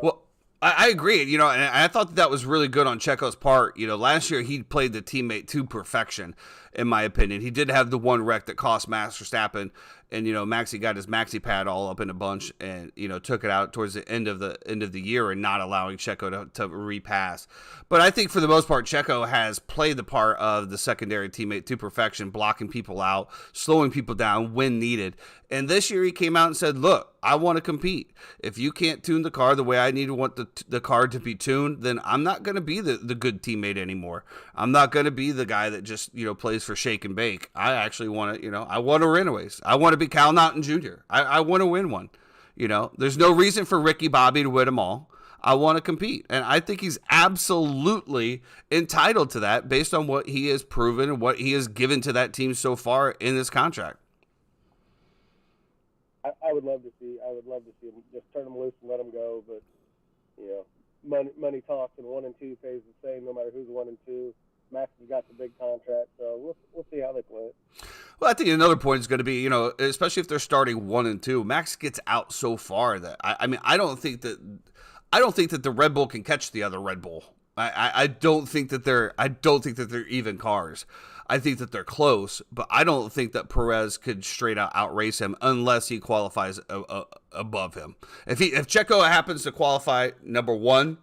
Well, I agree. You know, and I thought that was really good on Checo's part. You know, last year he played the teammate to perfection, in my opinion. He did have the one wreck that cost Max Verstappen, and you know, Maxie got his maxi pad all up in a bunch, and you know, took it out towards the end of the year, and not allowing Checo to repass. But I think for the most part, Checo has played the part of the secondary teammate to perfection, blocking people out, slowing people down when needed. And this year he came out and said, "Look, I want to compete. If you can't tune the car the way I need to want the car to be tuned, then I'm not going to be the good teammate anymore. I'm not going to be the guy that just, you know, plays for shake and bake. I actually want to, you know, I want to win a race. I want to be Cal Naughton Jr. I want to win one. You know, there's no reason for Ricky Bobby to win them all. I want to compete." And I think he's absolutely entitled to that based on what he has proven and what he has given to that team so far in this contract. I would love to see him just turn him loose and let him go. But you know, money talks, and 1 and 2 pays the same no matter who's 1 and 2. Max has got the big contract, so we'll see how they play it. Well, I think another point is going to be, you know, especially if they're starting 1 and 2, Max gets out so far that I mean I don't think that the Red Bull can catch the other Red Bull. I don't think that they're even cars. I think that they're close, but I don't think that Perez could straight out outrace him unless he qualifies above him. If Checo happens to qualify number 1,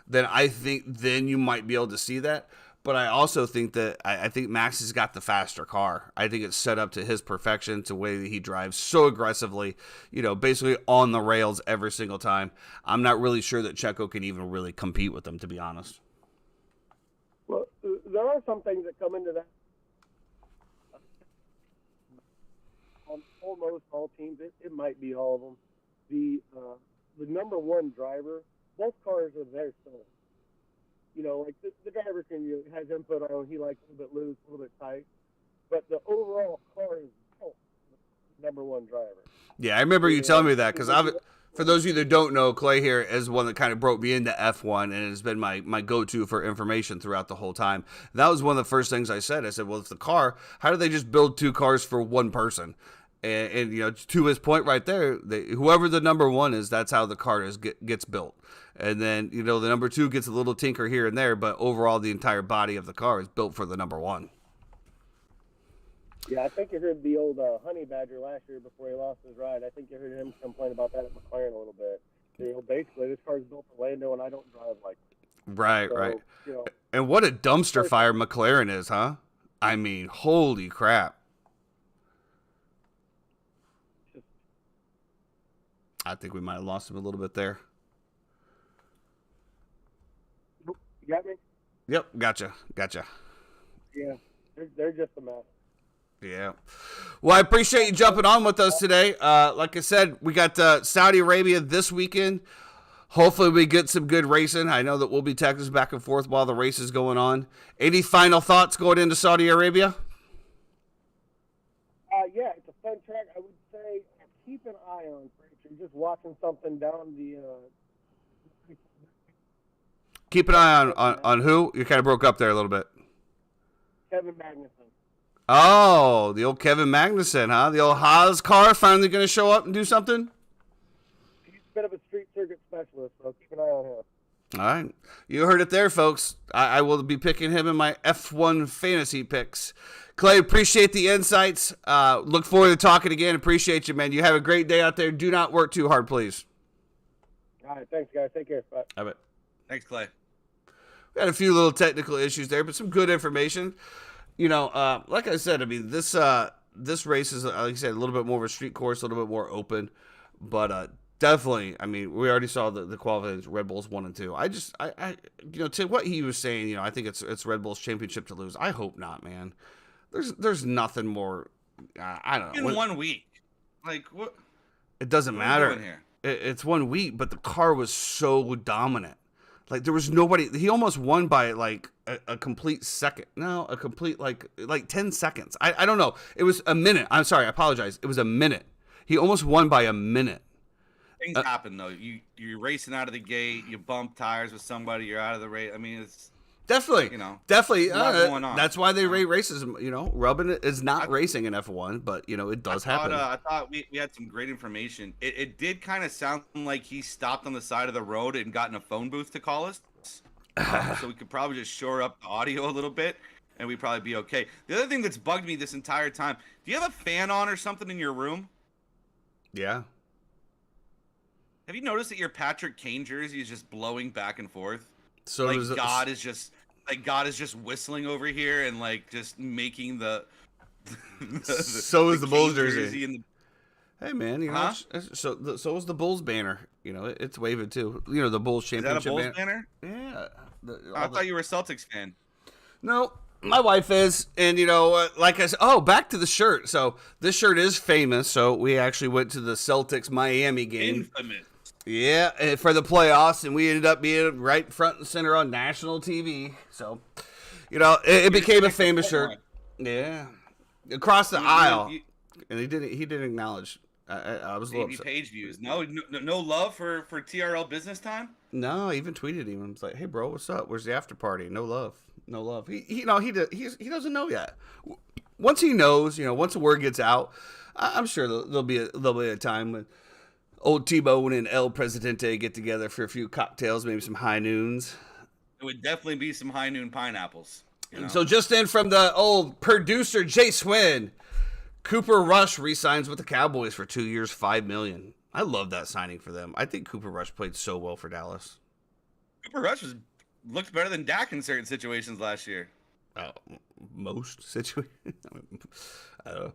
then I think then you might be able to see that. But I also think that I think Max has got the faster car. I think it's set up to his perfection, to the way that he drives so aggressively, you know, basically on the rails every single time. I'm not really sure that Checo can even really compete with him, to be honest. Well, there are some things that come into that. On almost all teams, it might be all of them. The number 1 driver, both cars are there still. You know, like the driver has input on, he likes a little bit loose, a little bit tight, but the overall car is the number 1 driver. Yeah, I remember you telling me that, because for those of you that don't know, Clay here is one that kind of broke me into F1, and it has been my go-to for information throughout the whole time. That was one of the first things I said. I said, well, if the car, how do they just build 2 cars for 1 person? And you know, to his point right there, whoever the number 1 is, that's how the car gets built. And then, you know, the number 2 gets a little tinker here and there, but overall the entire body of the car is built for the number 1. Yeah, I think you heard the old Honey Badger last year before he lost his ride. I think you heard him complain about that at McLaren a little bit. You know, basically, this car's built for Lando, and I don't drive like it. Right, So, right. You know, And what a dumpster fire McLaren is, huh? I mean, holy crap. I think we might have lost him a little bit there. you got me? Yep, gotcha. Yeah, they're just a mess. Yeah. Well, I appreciate you jumping on with us today. Like I said, we got Saudi Arabia this weekend. Hopefully we get some good racing. I know that we'll be texting back and forth while the race is going on. Any final thoughts going into Saudi Arabia? Yeah, it's a fun track. I would say keep an eye on for if you're just watching something down the. Keep an eye on who? You kind of broke up there a little bit. Kevin Magnussen. Oh, the old Kevin Magnussen, huh? The old Haas car finally going to show up and do something? He's a bit of a street circuit specialist, so keep an eye on him. All right. You heard it there, folks. I will be picking him in my F1 fantasy picks. Clay, appreciate the insights. Look forward to talking again. Appreciate you, man. You have a great day out there. Do not work too hard, please. All right. Thanks, guys. Take care. Bye. I bet. Thanks, Clay. We had a few little technical issues there, but some good information. You know, like I said, I mean, this this race is, like I said, a little bit more of a street course, a little bit more open, but definitely. I mean, we already saw the qualifiers. Red Bulls 1 and 2. I to what he was saying, I think it's Red Bull's championship to lose. I hope not, man. There's nothing more. I don't know. In 1 week, like what? It doesn't What are we matter. doing here? It's 1 week, but the car was so dominant. Like there was nobody. He almost won by like a complete second. No, a complete like 10 seconds. I don't know. It was a minute. I'm sorry. I apologize. It was a minute. He almost won by a minute. Things happen though. You're racing out of the gate. You bump tires with somebody. You're out of the race. I mean, it's Definitely. a lot going on. That's why they rate races. Rubbing it is not racing in F1, but it does happen. I thought we had some great information. It did kind of sound like he stopped on the side of the road and got in a phone booth to call us. So we could probably just shore up the audio a little bit, and we'd probably be okay. The other thing that's bugged me this entire time, do you have a fan on or something in your room? Yeah. Have you noticed that your Patrick Kane jersey is just blowing back and forth? So like does God is just whistling over here and like just making the so is the Bulls Kane jersey. and Hey man, Huh? so is the Bulls banner. It's waving too. The Bulls is that a championship Bulls banner? Yeah. I thought you were a Celtics fan. No, my wife is, and like I said, back to the shirt. So this shirt is famous. So we actually went to the Celtics Miami game. Infamous. Yeah, and for the playoffs, and we ended up being right front and center on national TV. So, it became a famous shirt. Yeah, across the aisle, and he didn't acknowledge. I was a little Maybe upset. page views. No love for TRL business time. No, I even tweeted him. I was like, "Hey, bro, what's up? Where's the after party? No love, no love." He doesn't know yet. Once he knows, once the word gets out, I'm sure there'll be a time when old T-Bone and El Presidente get together for a few cocktails, maybe some high noons. It would definitely be some high noon pineapples. So just in from the old producer Jay Swin, Cooper Rush re-signs with the Cowboys for 2 years, $5 million. I love that signing for them. I think Cooper Rush played so well for Dallas. Cooper Rush looked better than Dak in certain situations last year. Most situations. I don't know.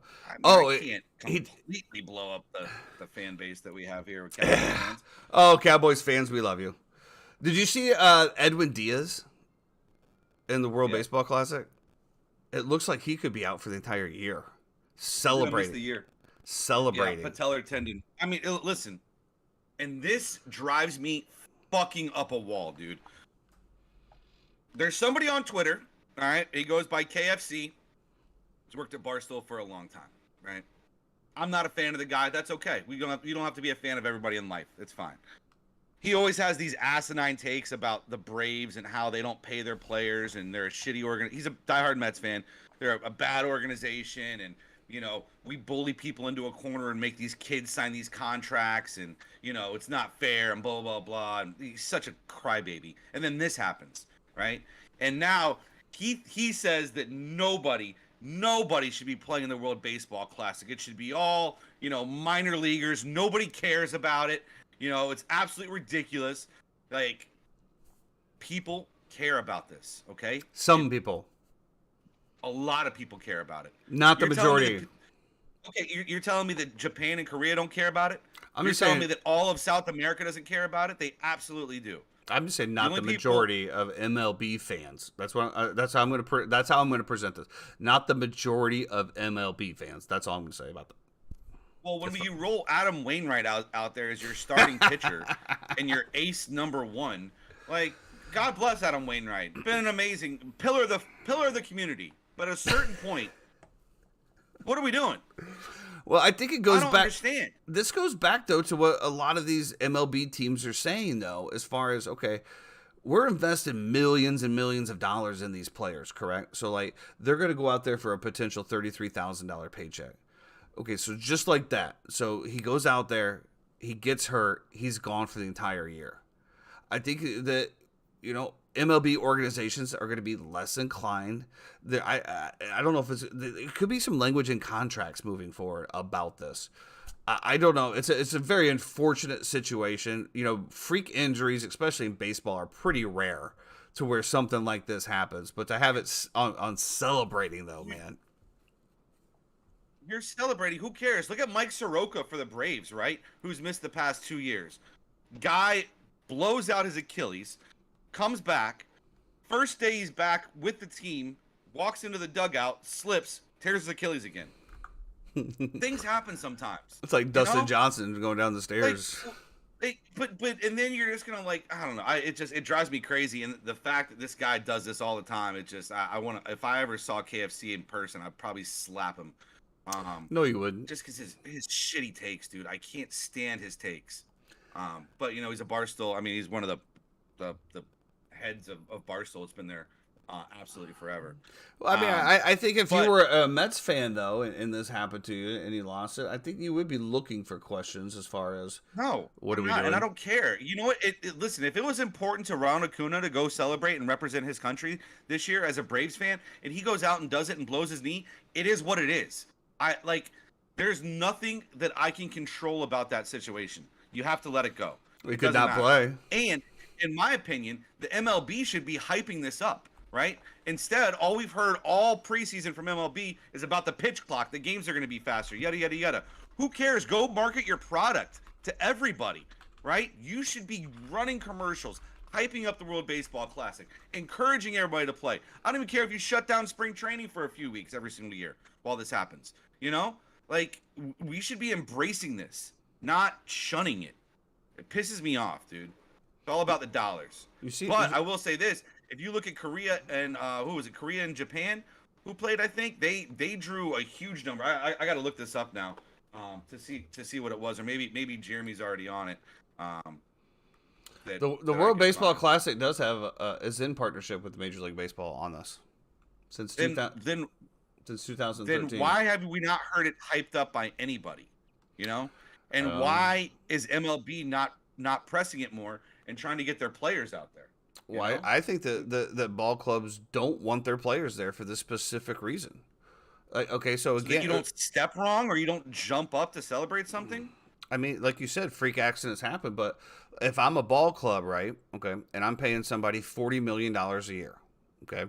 I can't completely blow up the fan base that we have here with Cowboys fans. Cowboys fans, we love you. Did you see Edwin Diaz in the World Baseball Classic? It looks like he could be out for the entire year. Celebrating. The year. Celebrating. Yeah, patellar tendon. I mean, listen, and this drives me fucking up a wall, dude. There's somebody on Twitter, all right? He goes by KFC. He's worked at Barstool for a long time, right? I'm not a fan of the guy. That's okay. You don't have to be a fan of everybody in life. It's fine. He always has these asinine takes about the Braves and how they don't pay their players and they're a shitty He's a diehard Mets fan. They're a bad organization, and we bully people into a corner and make these kids sign these contracts, and it's not fair, and blah blah blah. And he's such a crybaby. And then this happens, right? And now he says that nobody should be playing in the World Baseball Classic. It should be all minor leaguers. Nobody cares about it. It's absolutely ridiculous. Like, people care about this, okay? Some people. A lot of people care about it. Not the majority. You're telling me that Japan and Korea don't care about it? I'm You're just telling saying, me that all of South America doesn't care about it? They absolutely do. I'm just saying, not the only majority of MLB fans. That's how I'm going to present this. Not the majority of MLB fans. That's all I'm going to say about that. Well, when you roll Adam Wainwright out there as your starting pitcher and your ace number one, like, God bless Adam Wainwright. Been an amazing pillar of the community. But at a certain point, what are we doing? Well, I think it goes I don't back. understand. This goes back though to what a lot of these MLB teams are saying, though, as far as we're investing millions and millions of dollars in these players, correct? So they're going to go out there for a potential $33,000 paycheck. Okay, so just like that. So he goes out there, he gets hurt, he's gone for the entire year. I think that MLB organizations are going to be less inclined. I don't know if it could be some language in contracts moving forward about this. I don't know. It's a very unfortunate situation. Freak injuries, especially in baseball, are pretty rare to where something like this happens. But to have it on celebrating, though, man. You're celebrating. Who cares? Look at Mike Soroka for the Braves, right? Who's missed the past 2 years. Guy blows out his Achilles, comes back. First day he's back with the team, walks into the dugout, slips, tears his Achilles again. Things happen sometimes. It's like Dustin know? Johnson going down the stairs. But and then you're just gonna like, I don't know. It drives me crazy, and the fact that this guy does this all the time, it just I want to. If I ever saw KFC in person, I'd probably slap him. No, you wouldn't. Just because his shitty takes, dude. I can't stand his takes. But you know, he's a Barstool. I mean, he's one of the heads of Barstool. It's been there absolutely forever. Well, I mean, I think if you were a Mets fan though, and this happened to you and you lost it, I think you would be looking for questions as far as what are we doing? And I don't care. You know what? Listen, if it was important to Ronald Acuna to go celebrate and represent his country this year as a Braves fan, and he goes out and does it and blows his knee, it is what it is. There's nothing that I can control about that situation. You have to let it go. We could not play. And in my opinion, the MLB should be hyping this up, right? Instead, all we've heard all preseason from MLB is about the pitch clock. The games are going to be faster, yada, yada, yada. Who cares? Go market your product to everybody, right? You should be running commercials, hyping up the World Baseball Classic, encouraging everybody to play. I don't even care if you shut down spring training for a few weeks every single year while this happens. You know? Like, we should be embracing this, not shunning it. It pisses me off, dude. It's all about the dollars. But I will say this: if you look at Korea and who was it? Korea and Japan, who played? I think they drew a huge number. I got to look this up now to see what it was, or maybe Jeremy's already on it. The World Baseball Classic does have is in partnership with Major League Baseball on this since 2013. Then why have we not heard it hyped up by anybody? You know, and why is MLB not pressing it more and trying to get their players out there? Why? I think that ball clubs don't want their players there for this specific reason. Okay, so again, you don't step wrong or you don't jump up to celebrate something. I mean, like you said, freak accidents happen. But if I'm a ball club, right? Okay, and I'm paying somebody $40 million a year, okay,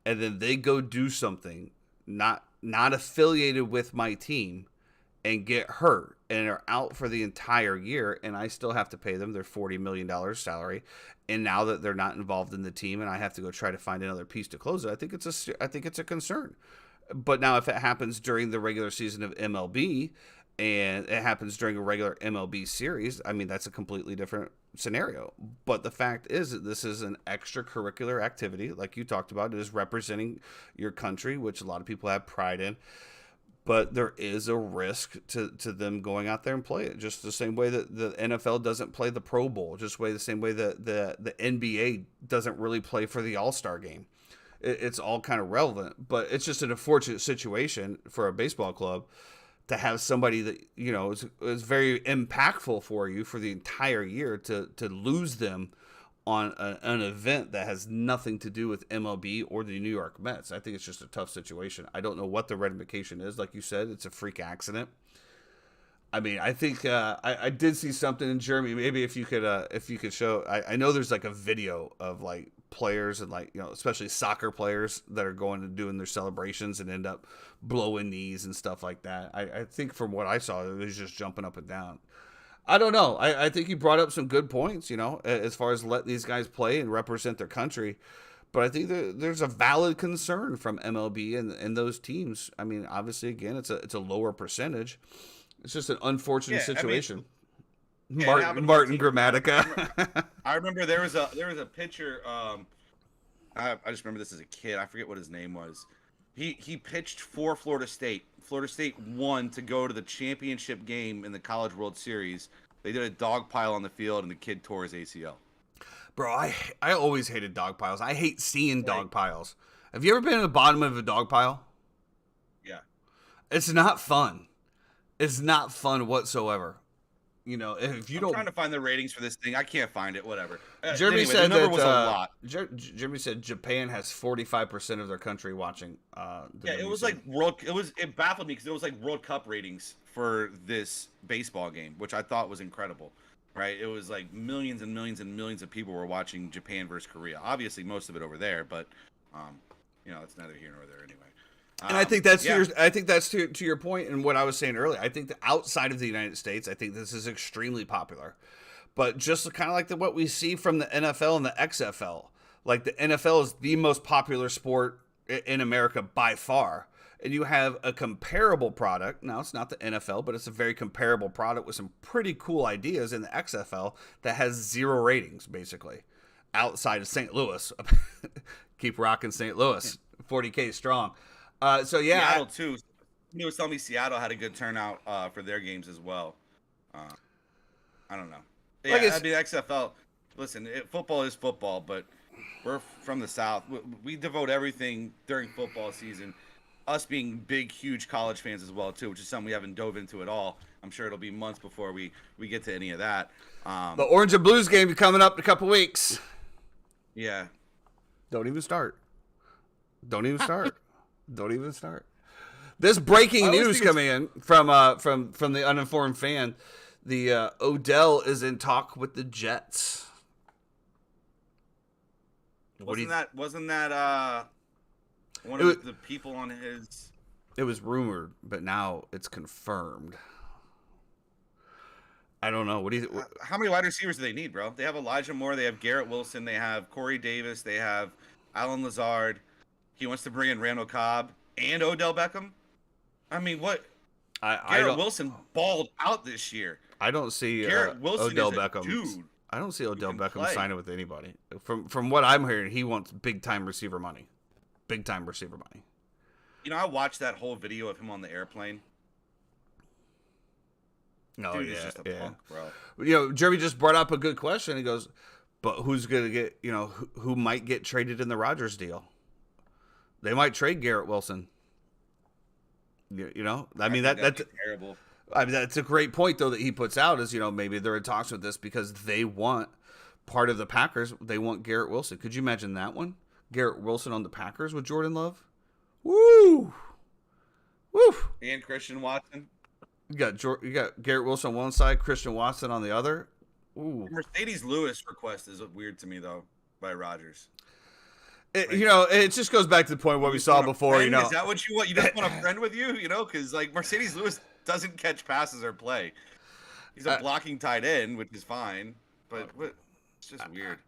and then they go do something not affiliated with my team and get hurt and are out for the entire year, and I still have to pay them their $40 million salary. And now that they're not involved in the team, and I have to go try to find another piece to close it, I think it's a concern. But now, if it happens during the regular season of MLB, and it happens during a regular MLB series, I mean, that's a completely different scenario. But the fact is that this is an extracurricular activity, like you talked about. It is representing your country, which a lot of people have pride in. But there is a risk to them going out there and play it, just the same way that the NFL doesn't play the Pro Bowl, just the same way that the NBA doesn't really play for the All-Star game. It's all kind of relevant, but it's just an unfortunate situation for a baseball club to have somebody that, you know, is very impactful for you for the entire year to lose them on an event that has nothing to do with MLB or the New York Mets. I think it's just a tough situation. I don't know what the ramification is. Like you said, it's a freak accident. I mean, I think I did see something in Jeremy. Maybe if you could show. I know there's like a video of like players and like, you know, especially soccer players that are going and doing their celebrations and end up blowing knees and stuff like that. I think from what I saw, it was just jumping up and down. I don't know. I think you brought up some good points, you know, as far as letting these guys play and represent their country. But I think there's a valid concern from MLB and those teams. I mean, obviously, again, it's a lower percentage. It's just an unfortunate situation. I mean, Martin Gramatica. I remember there was a pitcher. I just remember this as a kid. I forget what his name was. He pitched for Florida State. Florida State won to go to the championship game in the College World Series. They did a dog pile on the field, and the kid tore his ACL. Bro, I always hated dog piles. I hate seeing dog piles. Have you ever been at the bottom of a dog pile? Yeah. It's not fun. It's not fun whatsoever. You know, if you I'm trying to find the ratings for this thing. I can't find it. Whatever. Jeremy anyway, said the number that was a lot. Jeremy said Japan has 45% of their country watching. It was like it baffled me because it was like World Cup ratings for this baseball game, which I thought was incredible. Right? It was like millions and millions and millions of people were watching Japan versus Korea. Obviously, most of it over there, but you know, it's neither here nor there anyway. And I think that's yeah. to your point and what I was saying earlier. I think that outside of the United States, I think this is extremely popular. But just kind of like what we see from the NFL and the XFL, like the NFL is the most popular sport in America by far. And you have a comparable product. Now, it's not the NFL, but it's a very comparable product with some pretty cool ideas in the XFL that has 0 ratings, basically, outside of St. Louis. Keep rocking St. Louis, 40K strong. So, yeah. Seattle, too. He was telling me Seattle had a good turnout for their games as well. I don't know. Yeah, Like I mean, XFL, listen, football is football, but we're from the South. We devote everything during football season. Us being big, huge college fans as well, too, which is something we haven't dove into at all. I'm sure it'll be months before we get to any of that. The Orange and Blues game is coming up in a couple weeks. Yeah. Don't even start. This breaking news coming in from the uninformed fan. The Odell is in talk with the Jets. Wasn't that one of the people on his? It was rumored, but now it's confirmed. I don't know. What do you? How many wide receivers do they need, bro? They have Elijah Moore. They have Garrett Wilson. They have Corey Davis. They have Alan Lazard. He wants to bring in Randall Cobb and Odell Beckham. I mean, what? Garrett Wilson balled out this year. I don't see Garrett Wilson Odell is a Beckham. dude. I don't see Odell Beckham play. signing with anybody. From what I'm hearing, he wants big time receiver money. Big time receiver money. You know, I watched that whole video of him on the airplane. Oh, Dude yeah, is just a punk, bro. You know, Jeremy just brought up a good question. He goes, but who's going to get, you know, who might get traded in the Rodgers deal? They might trade Garrett Wilson. You know, I mean, that's terrible. I mean, that's a great point, though, that he puts out is, you know, maybe they're in talks with this because they want part of the Packers. They want Garrett Wilson. Could you imagine that one? Garrett Wilson on the Packers with Jordan Love? Woo! Woo! And Christian Watson. You got Garrett Wilson on one side, Christian Watson on the other. Ooh. Mercedes Lewis request is weird to me, though, by Rodgers. You know, it just goes back to the point what we saw before. You know, Is that what you want? You just want a friend with you? You know, because like Mercedes Lewis doesn't catch passes or play. He's a blocking tight end, which is fine, but it's just weird.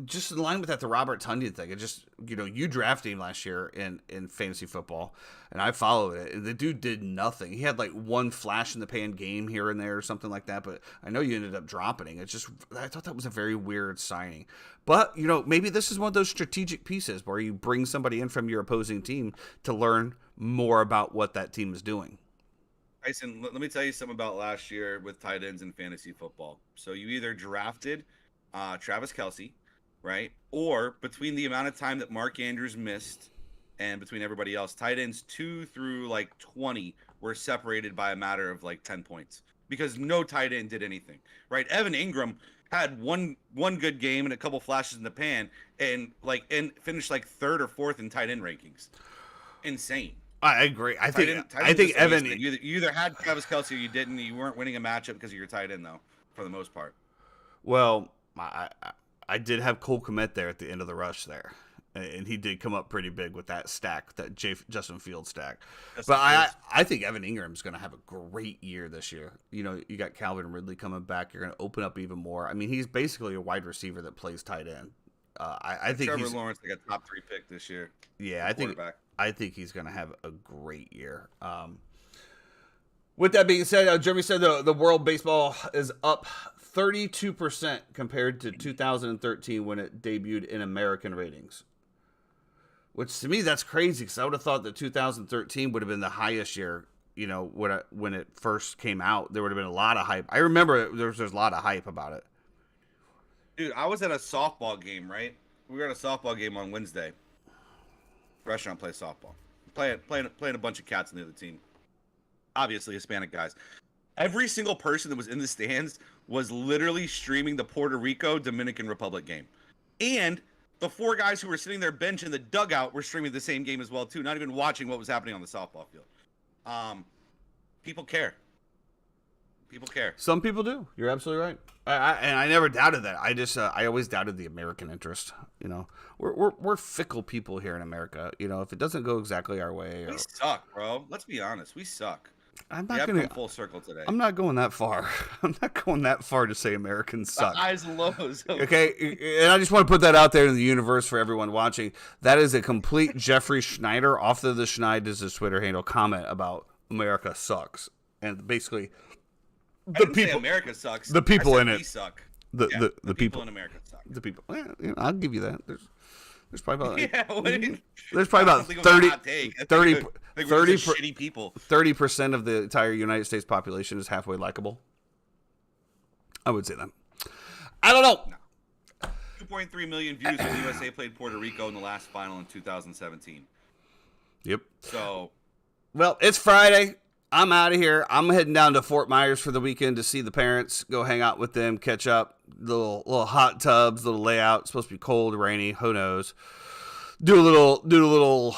Just in line with that, the Robert Tunyon thing. It just, you know, you drafted him last year in fantasy football, and I followed it. And the dude did nothing. He had like one flash in the pan game here and there or something like that. But I know you ended up dropping it. I thought that was a very weird signing. But you know, maybe this is one of those strategic pieces where you bring somebody in from your opposing team to learn more about what that team is doing. Tyson, let me tell you something about last year with tight ends in fantasy football. So you either drafted Travis Kelce, right? Or between the amount of time that Mark Andrews missed and between everybody else, tight ends 2 through like 20 were separated by a matter of like 10 points because no tight end did anything, right? Evan Ingram had one good game and a couple flashes in the pan and finished like 3rd or 4th in tight end rankings. Insane. I agree. I think Evan. You either had Travis Kelce or you didn't. You weren't winning a matchup because of your tight end, though, for the most part. Well, I did have Cole Kmet there at the end of the rush there, and he did come up pretty big with that stack, that Justin Fields stack. I think Evan Ingram's going to have a great year this year. You know, you got Calvin Ridley coming back. You're going to open up even more. I mean, he's basically a wide receiver that plays tight end. I think Trevor Lawrence like a top 3 pick this year. Yeah, I think he's going to have a great year. With that being said, Jeremy said the world baseball is up 32% compared to 2013 when it debuted in American ratings. Which to me, that's crazy because I would have thought that 2013 would have been the highest year. You know, when it first came out, there would have been a lot of hype. I remember there's a lot of hype about it. Dude, I was at a softball game, right? We were at a softball game on Wednesday. Restaurant plays softball. Playing a bunch of cats on the other team. Obviously Hispanic guys. Every single person that was in the stands was literally streaming the Puerto Rico Dominican Republic game. And the 4 guys who were sitting there bench in the dugout were streaming the same game as well too, not even watching what was happening on the softball field. People care. People care. Some people do. You're absolutely right. And I never doubted that. I always doubted the American interest. We're fickle people here in America. If it doesn't go exactly our way, We suck, bro. Let's be honest. We suck. I'm We not have gonna. come full circle today. I'm not going that far. I'm not going that far to say Americans suck. Highs and lows. Okay, and I just want to put that out there in the universe for everyone watching. That is a complete Jeffrey Schneider, off the Schneid is his Twitter handle, comment about America sucks, and basically I didn't say America sucks. the people I said in it. We suck. the people in America suck. the people. I'll give you that. There's probably about Yeah, what do you- there's probably I about don't think it was a 30 hot take. I think 30 it was- I think we're just 30 shitty people. 30% of the entire United States population is halfway likable. I would say that. I don't know. 2.3 million views when the USA played Puerto Rico in the last final in 2017. Yep. So, Well, it's Friday. I'm out of here. I'm heading down to Fort Myers for the weekend to see the parents, go hang out with them, catch up. Little hot tubs, little layout. It's supposed to be cold, rainy. Who knows? Do a little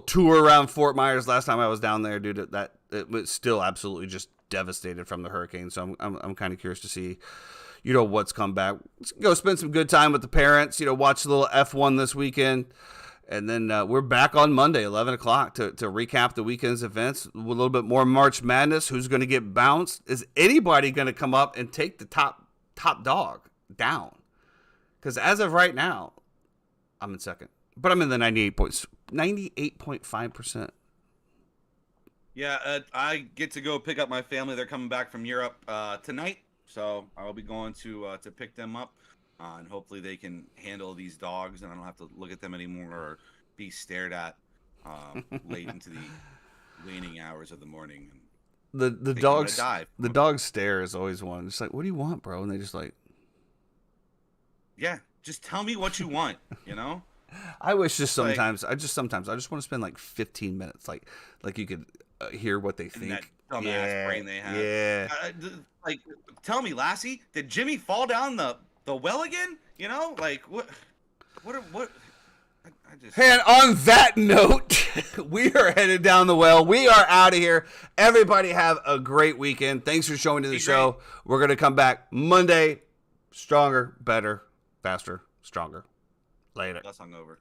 tour around Fort Myers. Last time I was down there, dude, that it was still absolutely just devastated from the hurricane. So I'm kind of curious to see, what's come back. Let's go spend some good time with the parents. Watch a little F1 this weekend. And then we're back on Monday, 11 o'clock, to recap the weekend's events. A little bit more March Madness. Who's going to get bounced? Is anybody going to come up and take the top dog down? Because as of right now, I'm in second. But I'm in the 98.5%. yeah, I get to go pick up my family. They're coming back from Europe tonight. So I'll be going to pick them up. And hopefully they can handle these dogs, and I don't have to look at them anymore or be stared at late into the waning hours of the morning. The I'm gonna dogs dive. the dog stare is always one. It's like, what do you want, bro? And they just like, Yeah, just tell me what you want. I wish just Like- sometimes I just want to spend like 15 minutes, like you could hear what they In think. that dumbass brain they have. Yeah. Like, tell me, Lassie, did Jimmy fall down the well again? Like what? I just. And on that note, we are headed down the well. We are out of here. Everybody have a great weekend. Thanks for showing to the Be show. great. We're going to come back Monday, stronger, better, faster, stronger. Later. Less hungover.